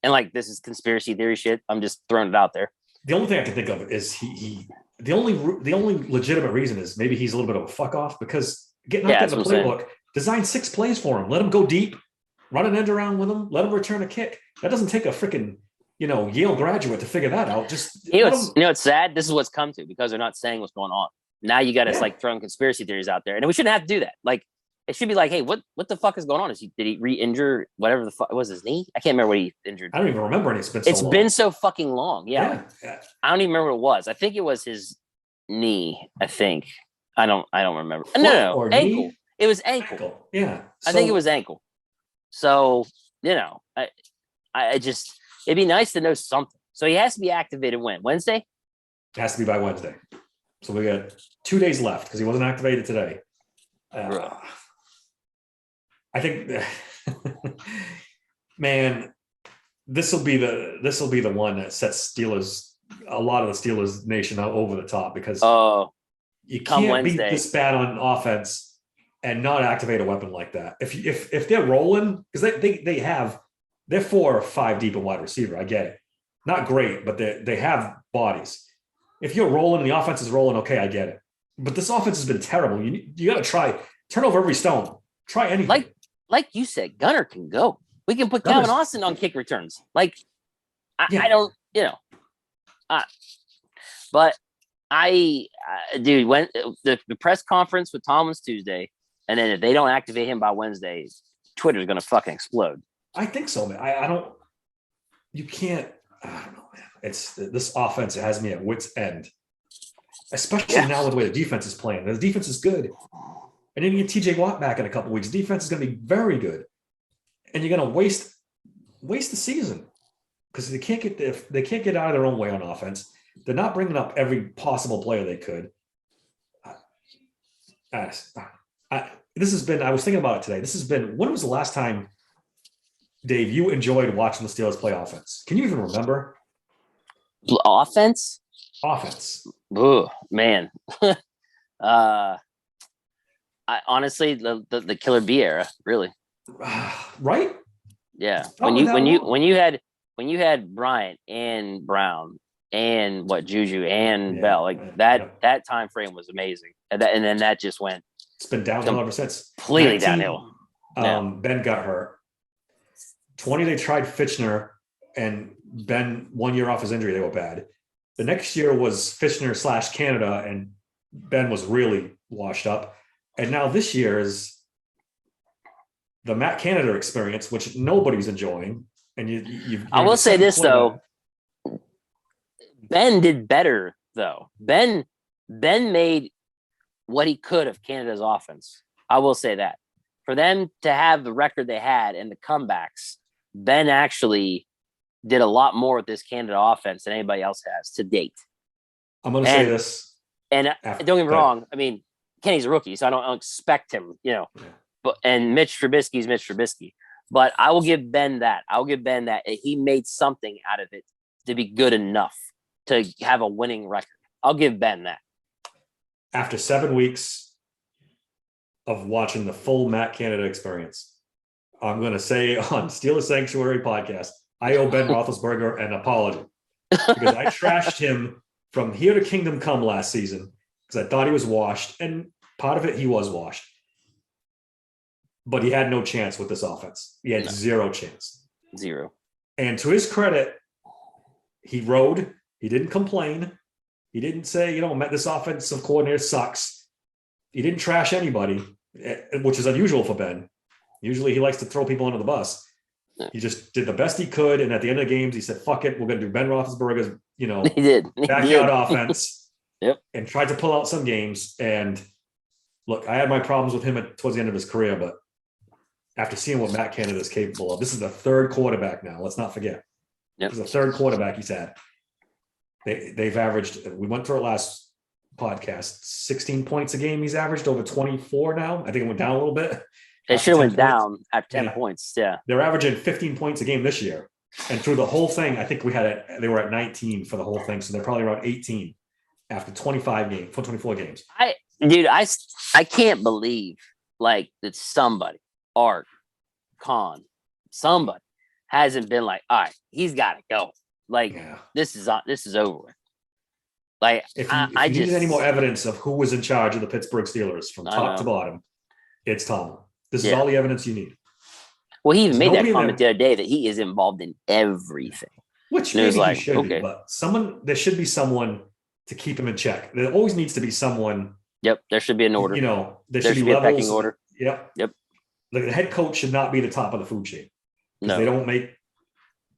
[SPEAKER 2] And like, this is conspiracy theory shit. I'm just throwing it out there.
[SPEAKER 1] The only thing I can think of is he the only legitimate reason is maybe he's a little bit of a fuck off because get knocked out in the playbook. Design 6 plays for him. Let him go deep. Run an end around with him. Let him return a kick. That doesn't take a freaking Yale graduate to figure that out. Just
[SPEAKER 2] it's sad. This is what's come to because they're not saying what's going on. Now you got us like throwing conspiracy theories out there, and we shouldn't have to do that. Like it should be like, hey, what the fuck is going on? Did he re-injure whatever the fuck was his knee? I can't remember what he injured.
[SPEAKER 1] I don't even remember, and
[SPEAKER 2] it's been so fucking long. Yeah. I don't even remember what it was. I think it was his knee. I think I don't remember. No, ankle. Knee? It was ankle.
[SPEAKER 1] Yeah,
[SPEAKER 2] I think it was ankle. So I just it'd be nice to know something. So he has to be activated when? Wednesday?
[SPEAKER 1] It has to be by Wednesday. So we got 2 days left because he wasn't activated today. I think, man, this will be the one that sets a lot of the Steelers nation over the top because you can't be this bad on offense and not activate a weapon like that. If they're rolling, because they're 4 or 5 deep in wide receiver. I get it, not great, but they have bodies. If you're rolling and the offense is rolling, okay, I get it. But this offense has been terrible. You got to try turn over every stone. Try anything.
[SPEAKER 2] Like you said, Gunner can go. We can put Calvin Austin on kick returns. I don't, but dude, when the press conference with Tomlin's Tuesday, and then if they don't activate him by Wednesday, Twitter's going to fucking explode.
[SPEAKER 1] I think so, man. I don't know, man. It's this offense has me at wit's end, especially now with the way the defense is playing. The defense is good. And then you get TJ Watt back in a couple weeks. Defense is going to be very good. And you're going to waste the season because they can't get out of their own way on offense. They're not bringing up every possible player they could. I was thinking about it today. When was the last time, Dave, you enjoyed watching the Steelers play offense? Can you even remember?
[SPEAKER 2] Offense.
[SPEAKER 1] Oh,
[SPEAKER 2] man. I honestly the Killer B era, really.
[SPEAKER 1] Right?
[SPEAKER 2] Yeah. When you had Bryant and Brown and Juju and Bell, that time frame was amazing. And then that just went.
[SPEAKER 1] It's been downhill ever since.
[SPEAKER 2] Completely downhill.
[SPEAKER 1] Ben got hurt. 20, they tried Fitchner, and Ben 1 year off his injury, they were bad. The next year was Fitchner / Canada, and Ben was really washed up. And now this year is the Matt Canada experience, which nobody's enjoying. And
[SPEAKER 2] I will say this though, Ben did better though. Ben made what he could of Canada's offense. I will say that for them to have the record they had and the comebacks, Ben actually did a lot more with this Canada offense than anybody else has to date.
[SPEAKER 1] I'm going to say this.
[SPEAKER 2] And don't get me wrong. I mean, Kenny's a rookie, so I don't expect him, But and Mitch Trubisky's Mitch Trubisky. But I will give Ben that. He made something out of it to be good enough to have a winning record. I'll give Ben that.
[SPEAKER 1] After 7 weeks of watching the full Matt Canada experience, I'm going to say on Steelers Sanctuary podcast, I owe Ben Roethlisberger an apology because I trashed him from here to Kingdom Come last season because I thought he was washed, and part of it he was washed. But he had no chance with this offense. He had zero chance.
[SPEAKER 2] Zero.
[SPEAKER 1] And to his credit, he rode. He didn't complain. He didn't say, this offensive coordinator sucks. He didn't trash anybody, which is unusual for Ben. Usually he likes to throw people under the bus. He just did the best he could. And at the end of the games, he said, fuck it. We're going to do Ben Roethlisberger's,
[SPEAKER 2] he did.
[SPEAKER 1] Backyard offense.
[SPEAKER 2] Yep.
[SPEAKER 1] And tried to pull out some games. And look, I had my problems with him towards the end of his career, but after seeing what Matt Canada is capable of, this is the third quarterback now. Let's not forget.
[SPEAKER 2] Yep.
[SPEAKER 1] This is the third quarterback he's had. They've averaged, we went through it last podcast, 16 points a game. He's averaged over 24 now. I think it went down a little bit.
[SPEAKER 2] It should have went down at 10 points. Yeah.
[SPEAKER 1] They're averaging 15 points a game this year. And through the whole thing, I think they were at 19 for the whole thing. So they're probably around 18 after 24 games.
[SPEAKER 2] I can't believe that somebody, Art, Con, somebody hasn't been like, all right, he's got to go. This is over with. Like
[SPEAKER 1] If
[SPEAKER 2] I,
[SPEAKER 1] you if
[SPEAKER 2] I
[SPEAKER 1] you needed any more
[SPEAKER 2] just
[SPEAKER 1] evidence of who was in charge of the Pittsburgh Steelers from
[SPEAKER 2] I
[SPEAKER 1] top to
[SPEAKER 2] know.
[SPEAKER 1] bottom, it's Tomlin. This is
[SPEAKER 2] Yeah.
[SPEAKER 1] all the evidence you need.
[SPEAKER 2] Well, he even
[SPEAKER 1] There's
[SPEAKER 2] made that
[SPEAKER 1] nobody in
[SPEAKER 2] comment
[SPEAKER 1] there,
[SPEAKER 2] the other day that he is involved in everything.
[SPEAKER 1] which
[SPEAKER 2] And it was
[SPEAKER 1] maybe he
[SPEAKER 2] like,
[SPEAKER 1] should be,
[SPEAKER 2] okay,
[SPEAKER 1] but there should be someone to keep him in check. There always needs to be someone,
[SPEAKER 2] yep, there should be an order.
[SPEAKER 1] there
[SPEAKER 2] There
[SPEAKER 1] should be
[SPEAKER 2] should be a pecking
[SPEAKER 1] levels.
[SPEAKER 2] order.
[SPEAKER 1] Yep.
[SPEAKER 2] Yep.
[SPEAKER 1] The head coach should not be the top of the food chain because they
[SPEAKER 2] No.
[SPEAKER 1] don't make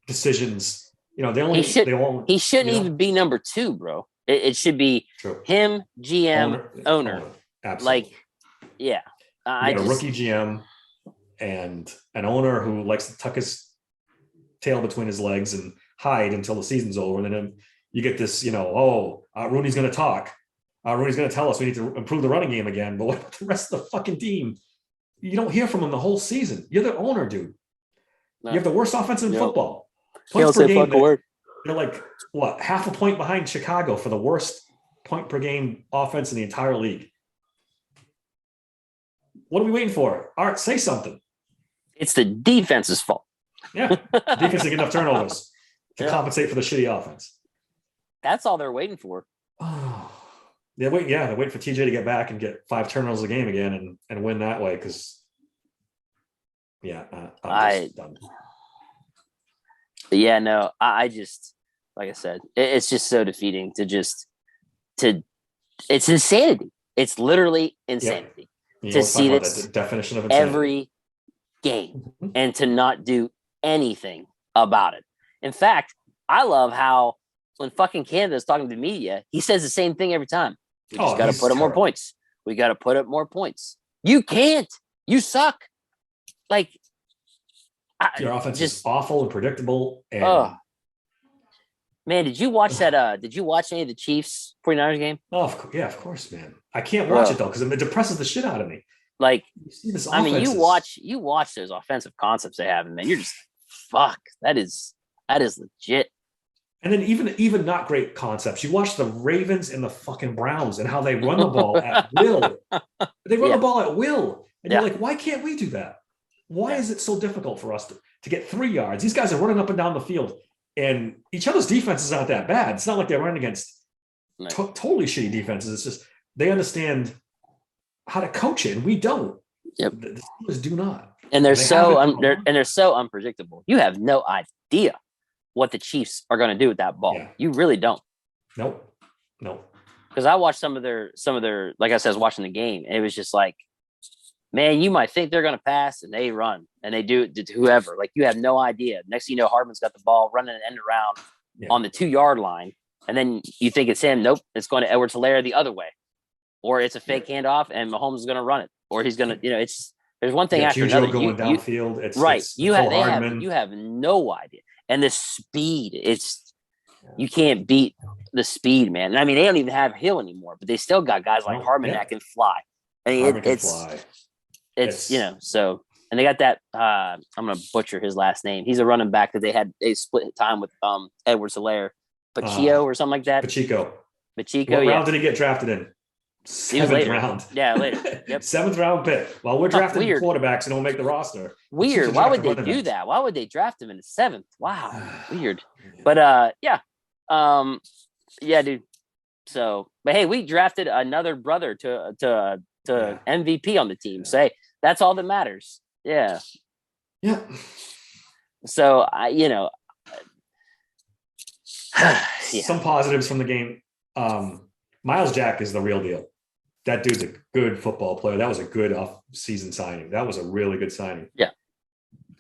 [SPEAKER 1] decisions. They won't,
[SPEAKER 2] He shouldn't even be number 2, bro. It should be
[SPEAKER 1] true.
[SPEAKER 2] him, GM, owner.
[SPEAKER 1] Absolutely.
[SPEAKER 2] Like, yeah.
[SPEAKER 1] You got a rookie GM and an owner who likes to tuck his tail between his legs and hide until the season's over. And then you get this, Rooney's going to talk. Rooney's going to tell us we need to improve the running game again. But what about the rest of the fucking team? You don't hear from them the whole season. You're the owner, dude. No. You have the worst offense in football. Points per game, they're like, half a point behind Chicago for the worst point per game offense in the entire league. What are we waiting for? Art, say something.
[SPEAKER 2] It's the defense's fault.
[SPEAKER 1] Yeah. Defense didn't get enough turnovers to compensate for the shitty offense.
[SPEAKER 2] That's all they're waiting for.
[SPEAKER 1] Oh. They're waiting for TJ to get back and get 5 turnovers a game again and win that way because, I'm just done.
[SPEAKER 2] Yeah, no, I just, like I said, it's just so defeating it's insanity. It's literally insanity to see this
[SPEAKER 1] definition of insanity
[SPEAKER 2] every game and to not do anything about it. In fact, I love how when fucking Canada's talking to the media, he says the same thing every time. We just got to put up more points. We got to put up more points. You can't. You suck. Like,
[SPEAKER 1] your offense is awful and predictable. And
[SPEAKER 2] man, did you watch that? Did you watch any of the Chiefs 49ers game?
[SPEAKER 1] Oh, of course, man. I can't watch it though because it depresses the shit out of me.
[SPEAKER 2] Like, you watch those offensive concepts they have, and man, you're just fuck. That is legit.
[SPEAKER 1] And then even not great concepts. You watch the Ravens and the fucking Browns and how they run the ball at will. They run the ball at will, and you're like, why can't we do that? Why is it so difficult for us to get 3 yards? These guys are running up and down the field, and each other's defense is not that bad. It's not like they're running against totally shitty defenses. It's just they understand how to coach it, and we don't.
[SPEAKER 2] Yep,
[SPEAKER 1] the Steelers do not,
[SPEAKER 2] and they're so unpredictable. You have no idea what the Chiefs are going to do with that ball. Yeah. You really don't.
[SPEAKER 1] Nope.
[SPEAKER 2] Because I watched some of their, like I said, I was watching the game, and it was just like, man, you might think they're going to pass, and they run, and they do it to whoever. Like, you have no idea. Next thing you know, Hardman's got the ball running an end around on the 2-yard line, and then you think it's him. Nope, it's going to Edwards-Helaire the other way. Or it's a fake handoff, and Mahomes is going to run it. Or he's going to, it's there's one thing after another.
[SPEAKER 1] Going downfield. It's
[SPEAKER 2] you have no idea. And the speed, you can't beat the speed, man. And I mean, they don't even have Hill anymore, but they still got guys like Hardman that can fly. I mean, it's so, and they got that, I'm going to butcher his last name. He's a running back that they split time with Edwards-Helaire, Pacheco or something like that.
[SPEAKER 1] Pacheco.
[SPEAKER 2] What
[SPEAKER 1] round did he get drafted in? 7th round.
[SPEAKER 2] Yeah, later. Yep.
[SPEAKER 1] 7th round pick. Well, we're drafting quarterbacks and don't make the roster.
[SPEAKER 2] Weird. Why would they do that? Why would they draft him in the 7th? Wow. Weird. But dude. So, but hey, we drafted another brother to MVP on the team. So hey, that's all that matters. Yeah.
[SPEAKER 1] Yeah.
[SPEAKER 2] So
[SPEAKER 1] some positives from the game. Miles Jack is the real deal. That dude's a good football player. That was a good off-season signing. That was a really good signing.
[SPEAKER 2] Yeah.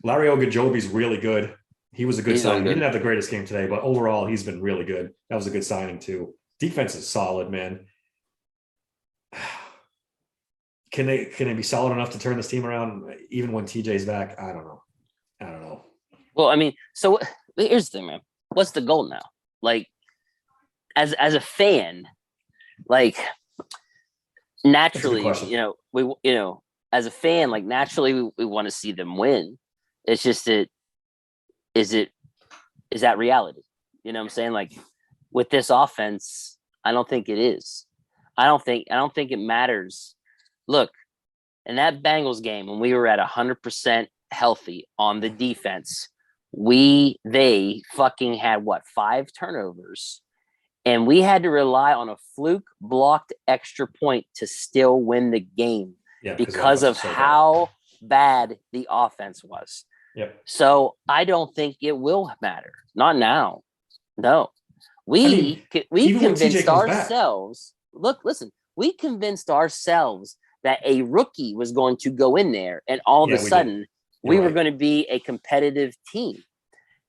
[SPEAKER 1] Larry Ogunjobi's really good. He was a good signing. He didn't have the greatest game today, but overall, he's been really good. That was a good signing, too. Defense is solid, man. Can they be solid enough to turn this team around even when TJ's back? I don't know.
[SPEAKER 2] Well, I mean, so here's the thing, man. What's the goal now? Like, as a fan, like, naturally, we as a fan, like, naturally we want to see them win. It's just that is that reality? You know what I'm saying? Like, with this offense, I don't think it is. I don't think it matters. Look, in that Bengals game, when we were at 100% healthy on the defense, they fucking had 5 turnovers, And we had to rely on a fluke blocked extra point to still win the game because of how bad the offense was.
[SPEAKER 1] Yep.
[SPEAKER 2] So I don't think it will matter. Not now. No. We convinced ourselves. Look, listen, we convinced ourselves that a rookie was going to go in there and all of a sudden we were going to be a competitive team.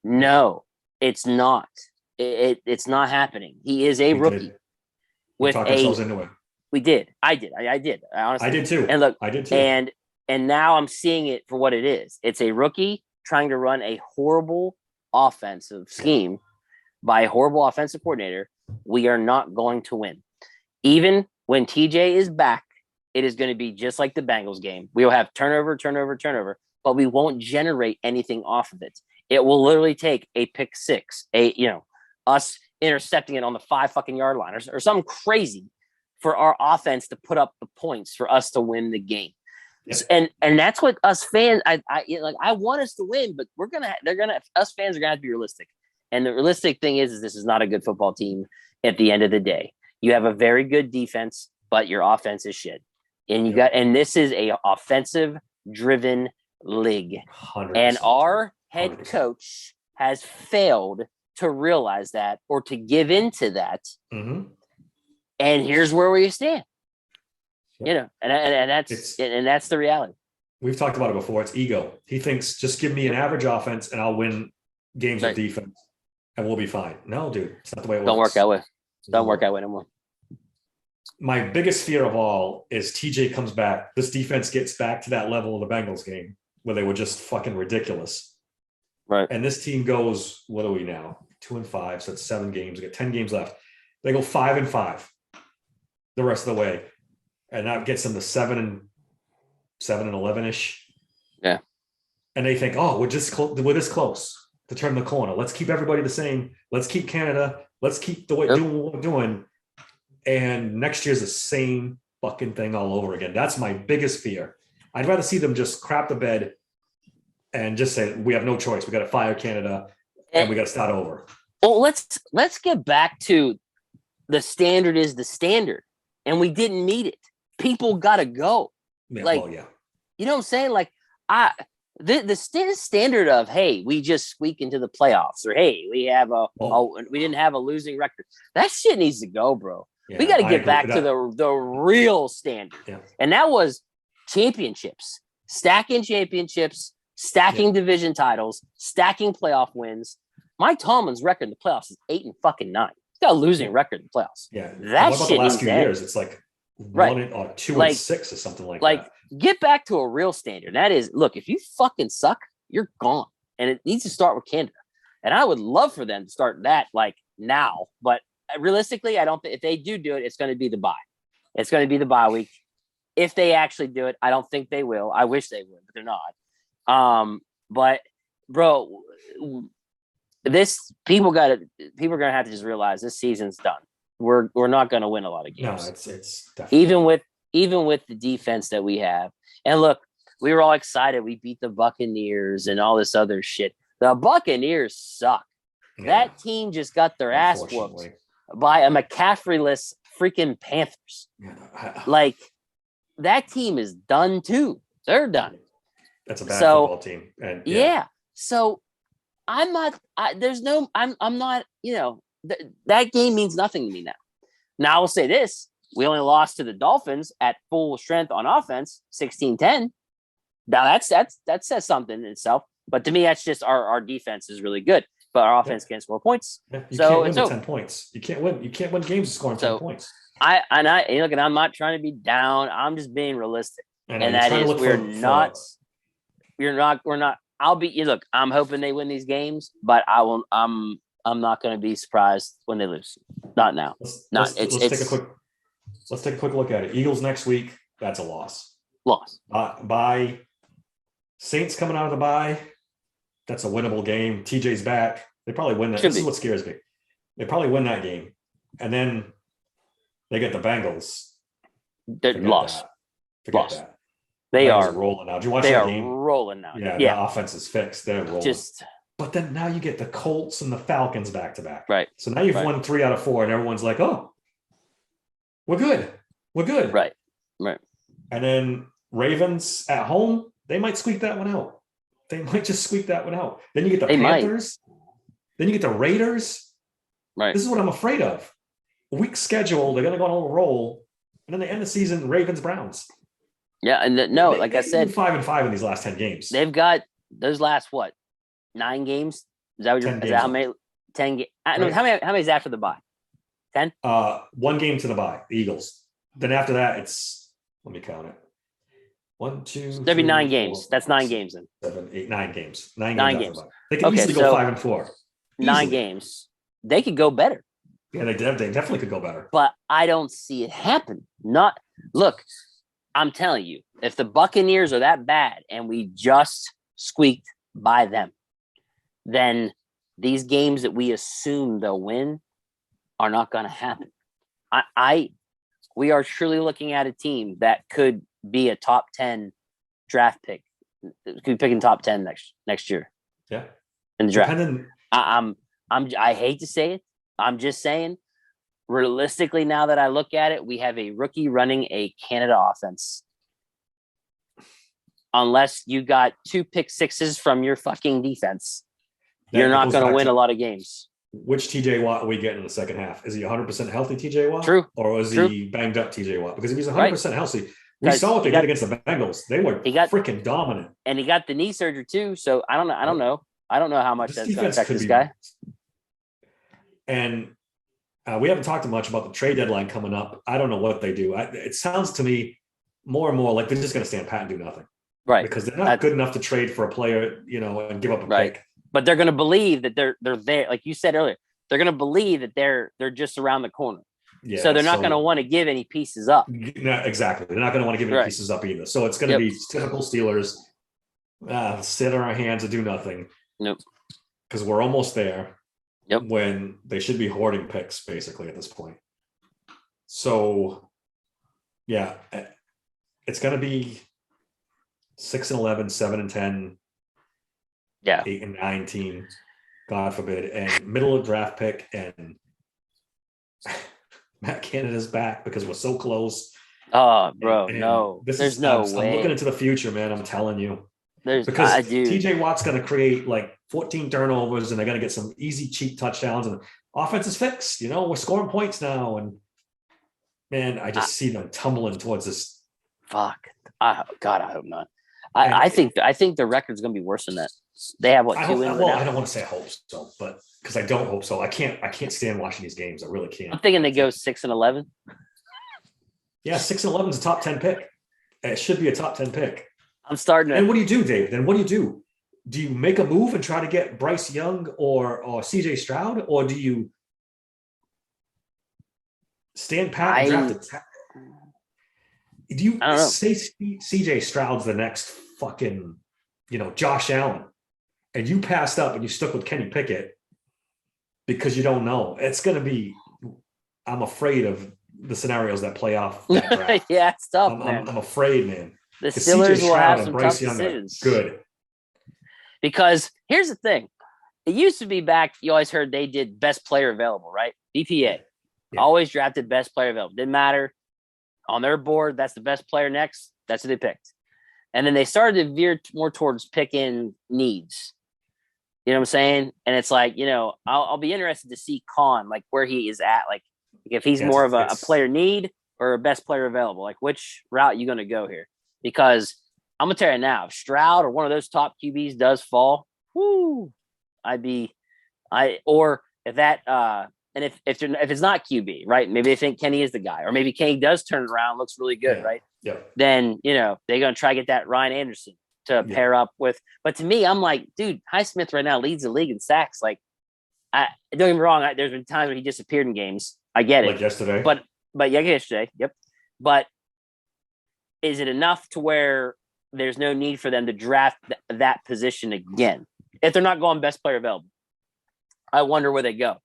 [SPEAKER 2] No, it's not. It's not happening. He is a rookie.
[SPEAKER 1] We talked ourselves into it.
[SPEAKER 2] We did. I did. I did. Honestly,
[SPEAKER 1] I did too.
[SPEAKER 2] And look,
[SPEAKER 1] I did too.
[SPEAKER 2] And now I'm seeing it for what it is. It's a rookie trying to run a horrible offensive scheme by a horrible offensive coordinator. We are not going to win. Even when TJ is back, it is going to be just like the Bengals game. We will have turnover, but we won't generate anything off of it. It will literally take a pick six, us intercepting it on the 5 fucking yard line or something crazy for our offense to put up the points for us to win the game. Yep. And that's what us fans, I want us to win, but us fans are gonna have to be realistic. And the realistic thing is this is not a good football team at the end of the day. You have a very good defense, but your offense is shit. And and this is a offensive driven league. 100%. And our head 100%. Coach has failed to realize that or to give into that. Mm-hmm. And here's where we stand. And that's the reality.
[SPEAKER 1] We've talked about it before. It's ego. He thinks just give me an average offense and I'll win games with defense and we'll be fine. No, dude, it's not the way it works.
[SPEAKER 2] Don't work that way. Don't work that way anymore.
[SPEAKER 1] My biggest fear of all is TJ comes back. This defense gets back to that level of the Bengals game where they were just fucking ridiculous.
[SPEAKER 2] Right.
[SPEAKER 1] And this team goes, what are we now? 2-5. So it's 7 games. We got 10 games left. They go 5-5 the rest of the way. And that gets them to 7-11-ish.
[SPEAKER 2] Yeah.
[SPEAKER 1] And they think, we're this close to turn the corner. Let's keep everybody the same. Let's keep Canada. Let's keep doing what we're doing. And next year's the same fucking thing all over again. That's my biggest fear. I'd rather see them just crap the bed and just say, we have no choice. We got to fire Canada and we got to start over.
[SPEAKER 2] Well, let's get back to the standard is the standard. And we didn't meet it. People got to go.
[SPEAKER 1] Yeah,
[SPEAKER 2] you know what I'm saying? Like the standard of, hey, we just squeak into the playoffs or, hey, we have we didn't have a losing record. That shit needs to go, bro. Yeah, we got to get back to the real standard. Yeah. And that was championships, stacking division titles, stacking playoff wins. Mike Tomlin's record in the playoffs is 8-9. He's got a losing record in the playoffs.
[SPEAKER 1] Yeah.
[SPEAKER 2] That
[SPEAKER 1] shit
[SPEAKER 2] the
[SPEAKER 1] last few years, it's like 1 or 2-6 or something like that.
[SPEAKER 2] Get back to a real standard. That is, look, if you fucking suck, you're gone. And it needs to start with Canada. And I would love for them to start that now. But realistically, I don't think if they do it, it's going to be the bye. It's going to be the bye week. If they actually do it, I don't think they will. I wish they would, but they're not. But bro, people are gonna have to just realize this season's done. We're not gonna win a lot of games.
[SPEAKER 1] No, it's definitely
[SPEAKER 2] even with the defense that we have. And look, we were all excited. We beat the Buccaneers and all this other shit. The Buccaneers suck. Yeah. That team just got their ass whooped by a McCaffrey-less freaking Panthers. Yeah. That team is done too. They're done.
[SPEAKER 1] That's a bad football team. And
[SPEAKER 2] yeah. So I'm not, that game means nothing to me now. Now I will say this. We only lost to the Dolphins at full strength on offense, 16-10. Now that says something in itself. But to me, that's just our defense is really good. But our offense can't score points.
[SPEAKER 1] Yeah, you can't win 10 points. You can't win games scoring 10 points.
[SPEAKER 2] I'm not trying to be down. I'm just being realistic. And that is we're not. I'm hoping they win these games, but I'm not going to be surprised when they lose. Not now.
[SPEAKER 1] Let's take a quick look at it. Eagles next week. That's a loss. Bye. Saints coming out of the bye. That's a winnable game. TJ's back. They probably win that. This is what scares me. They probably win that game. And then they get the Bengals.
[SPEAKER 2] They're lost.
[SPEAKER 1] Forget that.
[SPEAKER 2] They are
[SPEAKER 1] rolling now. Did you watch that game?
[SPEAKER 2] Rolling now.
[SPEAKER 1] Yeah. The offense is fixed. They're rolling. But then now you get the Colts and the Falcons back to back.
[SPEAKER 2] Right.
[SPEAKER 1] So now you've
[SPEAKER 2] Right.
[SPEAKER 1] won 3 out of 4, and everyone's like, "Oh, we're good. We're good."
[SPEAKER 2] Right. Right.
[SPEAKER 1] And then Ravens at home, they might squeak that one out. They might just squeak that one out. Then you get the
[SPEAKER 2] They might.
[SPEAKER 1] Panthers. Then you get the Raiders.
[SPEAKER 2] Right.
[SPEAKER 1] This is what I'm afraid of. Weak schedule. They're going to go on a little roll. And then they end the season Ravens Browns.
[SPEAKER 2] Yeah. And like I said,
[SPEAKER 1] 5-5 in these last 10 games.
[SPEAKER 2] they've got those last 9 games. Is that what you're? Is that how many? 10 games.
[SPEAKER 1] Right.
[SPEAKER 2] How many is after the bye? 10.
[SPEAKER 1] 1 game to the bye. The Eagles. Then after that, it's let me count it. 1, 2.
[SPEAKER 2] There'll be 9
[SPEAKER 1] 4,
[SPEAKER 2] games. That's 9 games then.
[SPEAKER 1] 7, 8, 9 games. 9
[SPEAKER 2] games.
[SPEAKER 1] After the bye. They can easily go 5-4.
[SPEAKER 2] 9 games. They could go better.
[SPEAKER 1] Yeah, they definitely could go better.
[SPEAKER 2] But I don't see it happen. Look, I'm telling you, if the Buccaneers are that bad and we just squeaked by them, then these games that we assume they'll win are not going to happen. We are truly looking at a team that could be a top 10 draft pick. Could be picking top 10 next year.
[SPEAKER 1] Yeah.
[SPEAKER 2] In the draft. I hate to say it. I'm just saying, realistically, now that I look at it, we have a rookie running a Canada offense. Unless you got 2 pick sixes from your fucking defense, you're not going to win a lot of games.
[SPEAKER 1] Which TJ Watt are we getting in the second half? Is he 100% healthy TJ Watt?
[SPEAKER 2] True.
[SPEAKER 1] Or was he banged up TJ Watt? Because if he's 100% healthy, we saw what they did against the Bengals. They were freaking dominant.
[SPEAKER 2] And he got the knee surgery too. So I don't know. I don't know how much that's going to affect this guy.
[SPEAKER 1] And we haven't talked much about the trade deadline coming up. I don't know what they do. It sounds to me more and more like they're just going to stand pat and do nothing.
[SPEAKER 2] Right.
[SPEAKER 1] Because they're not good enough to trade for a player, and give up a pick.
[SPEAKER 2] But they're going to believe that they're there. Like you said earlier, they're going to believe that they're just around the corner. Yeah, so they're not going to want to give any pieces up.
[SPEAKER 1] No, exactly. They're not going to want to give any pieces up either. So it's going to be typical Steelers, sit on our hands and do nothing.
[SPEAKER 2] Nope.
[SPEAKER 1] Because we're almost there.
[SPEAKER 2] Yep.
[SPEAKER 1] When they should be hoarding picks basically at this point. So, yeah, it's going to be 6-11, 7-10.
[SPEAKER 2] Yeah.
[SPEAKER 1] 8-9 team, God forbid, and middle of draft pick, and Matt Canada's back because we're so close.
[SPEAKER 2] Oh, bro, no. There's no way.
[SPEAKER 1] I'm looking into the future, man. I'm telling you.
[SPEAKER 2] Because
[SPEAKER 1] TJ Watt's going to create like 14 turnovers, and they're going to get some easy, cheap touchdowns, and offense is fixed. We're scoring points now, and man, I just see them tumbling towards this.
[SPEAKER 2] Fuck. I hope not. I think the record's going to be worse than that. They have 2 wins.
[SPEAKER 1] Well, I don't want to say I hope so, but because I don't hope so. I can't stand watching these games. I really can't.
[SPEAKER 2] I'm thinking they go 6-11.
[SPEAKER 1] Yeah, 6-11 is a top 10 pick. It should be a top 10 pick.
[SPEAKER 2] I'm starting to.
[SPEAKER 1] And what do you do, Dave? Then what do you do? Do you make a move and try to get Bryce Young or CJ Stroud, or do you stand pat and draft it? Do you say CJ Stroud's the next fucking, Josh Allen, and you passed up and you stuck with Kenny Pickett because you don't know? It's going to be, I'm afraid of the scenarios that play off that draft.
[SPEAKER 2] Yeah, it's tough, man.
[SPEAKER 1] I'm afraid, man.
[SPEAKER 2] The Steelers will have some tough decisions.
[SPEAKER 1] Good.
[SPEAKER 2] Because here's the thing. It used to be back, you always heard they did best player available, right? BPA. Yeah. Always drafted best player available. Didn't matter. On their board, that's the best player next. That's who they picked. And then they started to veer more towards picking needs. You know what I'm saying? And it's like, I'll be interested to see Khan, like where he is at. Like if he's more of a player need or a best player available, like which route you going to go here? Because I'm going to tell you now, if Stroud or one of those top QBs does fall, or if that, and if it's not QB, right? Maybe they think Kenny is the guy, or maybe Kenny does turn it around, looks really good, right?
[SPEAKER 1] Yeah.
[SPEAKER 2] Then, they're going to try to get that Ryan Anderson to pair up with. But to me, I'm like, dude, Highsmith right now leads the league in sacks. Like, don't get me wrong. There's been times when he disappeared in games. I get it.
[SPEAKER 1] Like yesterday.
[SPEAKER 2] But yesterday. Yep. But is it enough to where there's no need for them to draft that position again? If they're not going best player available, I wonder where they go.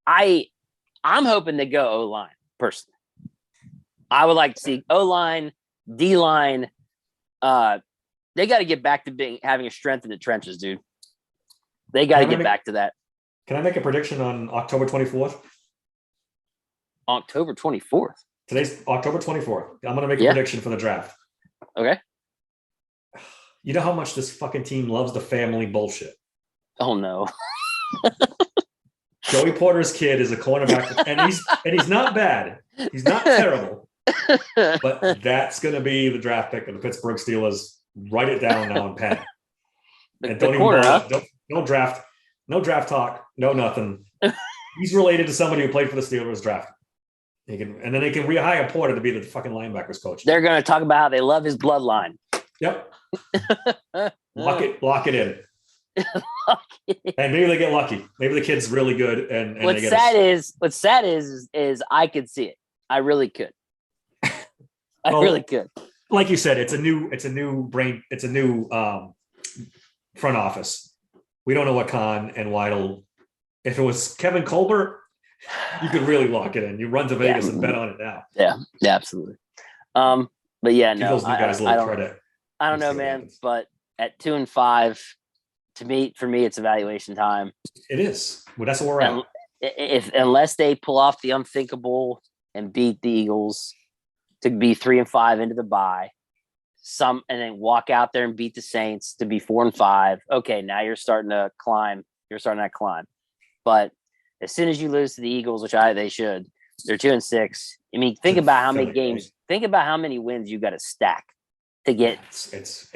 [SPEAKER 2] I'm hoping they go O-line, personally. I would like to see O-line, D-line. They got to get back to having a strength in the trenches, dude. They got to
[SPEAKER 1] Can I
[SPEAKER 2] get
[SPEAKER 1] make-
[SPEAKER 2] back to that.
[SPEAKER 1] Can I make a prediction on October 24th?
[SPEAKER 2] October 24th.
[SPEAKER 1] Today's October 24th. I'm going to make a
[SPEAKER 2] Yeah.
[SPEAKER 1] prediction for the draft.
[SPEAKER 2] Okay.
[SPEAKER 1] You know how much this fucking team loves the family bullshit.
[SPEAKER 2] Oh no.
[SPEAKER 1] Joey Porter's kid is a cornerback, and he's not bad. He's not terrible, but that's going to be the draft pick of the Pittsburgh Steelers. Write it down now and pen it. And don't even
[SPEAKER 2] corner,
[SPEAKER 1] bother-
[SPEAKER 2] huh?
[SPEAKER 1] don't draft, no draft talk, no nothing. He's related to somebody who played for the Steelers draft. And then they can rehire Porter to be the fucking linebackers coach.
[SPEAKER 2] They're going to talk about how they love his bloodline.
[SPEAKER 1] Yep. Lock it in. And maybe they get lucky. Maybe the kid's really good. And they
[SPEAKER 2] What's
[SPEAKER 1] get
[SPEAKER 2] sad is I could see it. I really could. I
[SPEAKER 1] Well,
[SPEAKER 2] really could.
[SPEAKER 1] like you said, it's a new front office. We don't know what Khan and Weidel. If it was Kevin Colbert, you could really lock it in. You run to Vegas and bet on it now.
[SPEAKER 2] Yeah, absolutely. But yeah,
[SPEAKER 1] Give
[SPEAKER 2] no,
[SPEAKER 1] those new guys a
[SPEAKER 2] I
[SPEAKER 1] little
[SPEAKER 2] don't.
[SPEAKER 1] credit.
[SPEAKER 2] I don't know,
[SPEAKER 1] See what
[SPEAKER 2] man.
[SPEAKER 1] happens.
[SPEAKER 2] But at 2-5, for me, it's evaluation time.
[SPEAKER 1] It is. Well, that's where we're at.
[SPEAKER 2] Unless they pull off the unthinkable and beat the Eagles to be 3-5 into the bye, and then walk out there and beat the Saints to be 4-5. Okay, now you're starting to climb. You're starting that climb. But as soon as you lose to the Eagles, which they should, they're 2-6. I mean, think about how many
[SPEAKER 1] Philly,
[SPEAKER 2] games.
[SPEAKER 1] right?
[SPEAKER 2] Think about how many wins you got to stack to get.
[SPEAKER 1] It's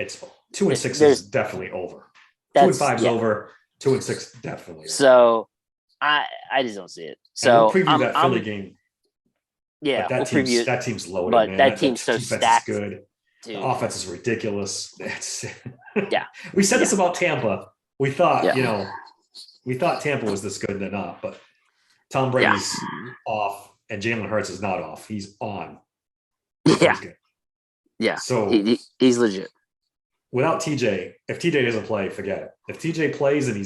[SPEAKER 1] 2-6
[SPEAKER 2] There's-
[SPEAKER 1] is definitely over. 2-5 is
[SPEAKER 2] yeah.
[SPEAKER 1] over. 2-6 definitely. Over.
[SPEAKER 2] So I just don't see it.
[SPEAKER 1] And
[SPEAKER 2] So
[SPEAKER 1] we'll preview
[SPEAKER 2] I'm-
[SPEAKER 1] that Philly
[SPEAKER 2] I'm-
[SPEAKER 1] game.
[SPEAKER 2] Yeah,
[SPEAKER 1] But that
[SPEAKER 2] we'll
[SPEAKER 1] team's
[SPEAKER 2] preview it,
[SPEAKER 1] that team's loaded,
[SPEAKER 2] but
[SPEAKER 1] man.
[SPEAKER 2] that team's so
[SPEAKER 1] defense is
[SPEAKER 2] stacked,
[SPEAKER 1] good.
[SPEAKER 2] dude.
[SPEAKER 1] The offense is ridiculous.
[SPEAKER 2] Yeah.
[SPEAKER 1] We said this about Tampa. We thought,
[SPEAKER 2] Yeah.
[SPEAKER 1] we thought Tampa was this good and they're not, but Tom Brady's off and Jalen Hurts is not off. He's on.
[SPEAKER 2] Yeah,
[SPEAKER 1] He's good.
[SPEAKER 2] yeah.
[SPEAKER 1] So
[SPEAKER 2] He's legit.
[SPEAKER 1] without TJ, if TJ doesn't play, forget it. If TJ plays and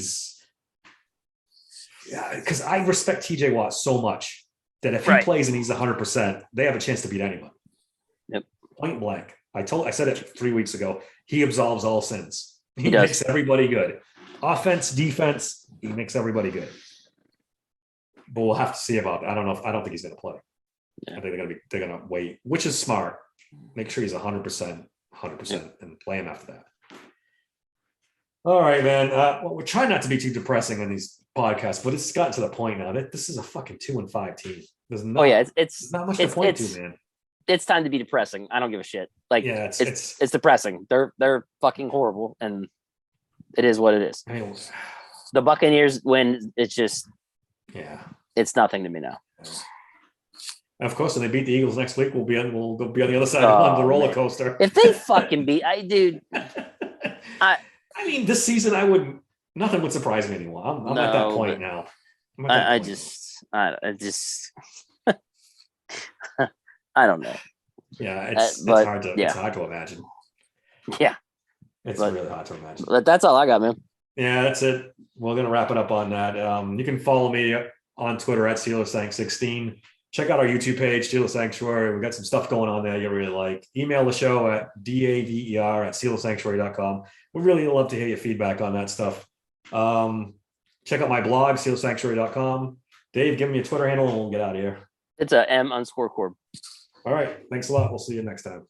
[SPEAKER 1] because I respect TJ Watt so much that if he
[SPEAKER 2] Right.
[SPEAKER 1] plays and he's 100%, they have a chance to beat anyone.
[SPEAKER 2] Yep.
[SPEAKER 1] Point blank. I said it 3 weeks ago. He absolves all sins. He
[SPEAKER 2] does.
[SPEAKER 1] makes everybody good. Offense, defense, he makes everybody good. But we'll have to see about. I don't think he's going to play.
[SPEAKER 2] Yeah.
[SPEAKER 1] I think they're going to wait, which is smart. Make sure he's 100%, and play him after that. All right, man. Well, we're trying not to be too depressing on these podcasts, but it's gotten to the point now that this is a fucking 2-5 team. There's not,
[SPEAKER 2] It's
[SPEAKER 1] there's not much to point to, man.
[SPEAKER 2] it's time to be depressing. I don't give a shit. Like,
[SPEAKER 1] Yeah,
[SPEAKER 2] it's depressing. They're fucking horrible, and it is what it is.
[SPEAKER 1] I mean,
[SPEAKER 2] The Buccaneers win. It's just
[SPEAKER 1] yeah.
[SPEAKER 2] it's nothing to me now.
[SPEAKER 1] And of course, when they beat the Eagles next week, we'll be on the other side
[SPEAKER 2] Oh,
[SPEAKER 1] of the roller
[SPEAKER 2] man.
[SPEAKER 1] coaster.
[SPEAKER 2] If they fucking beat, dude,
[SPEAKER 1] I mean, this season, nothing would surprise me anymore. I'm at that
[SPEAKER 2] No,
[SPEAKER 1] point
[SPEAKER 2] but
[SPEAKER 1] now. I'm at that
[SPEAKER 2] I
[SPEAKER 1] point.
[SPEAKER 2] just I don't know.
[SPEAKER 1] Yeah, it's
[SPEAKER 2] but,
[SPEAKER 1] hard to
[SPEAKER 2] yeah.
[SPEAKER 1] it's hard to imagine.
[SPEAKER 2] Yeah,
[SPEAKER 1] It's
[SPEAKER 2] but-
[SPEAKER 1] really hard to imagine.
[SPEAKER 2] but that's all I got, man.
[SPEAKER 1] Yeah, that's it. We're gonna wrap it up on that. You can follow me on Twitter at SteelersSank16. Check out our YouTube page, Steeler Sanctuary. We got some stuff going on there you really like. Email the show at daver@steelersanctuary.com. We'd really love to hear your feedback on that stuff. Check out my blog, steelersanctuary.com. Dave, give me a Twitter handle and we'll get out of here.
[SPEAKER 2] It's a M_Corb.
[SPEAKER 1] All right. Thanks a lot. We'll see you next time.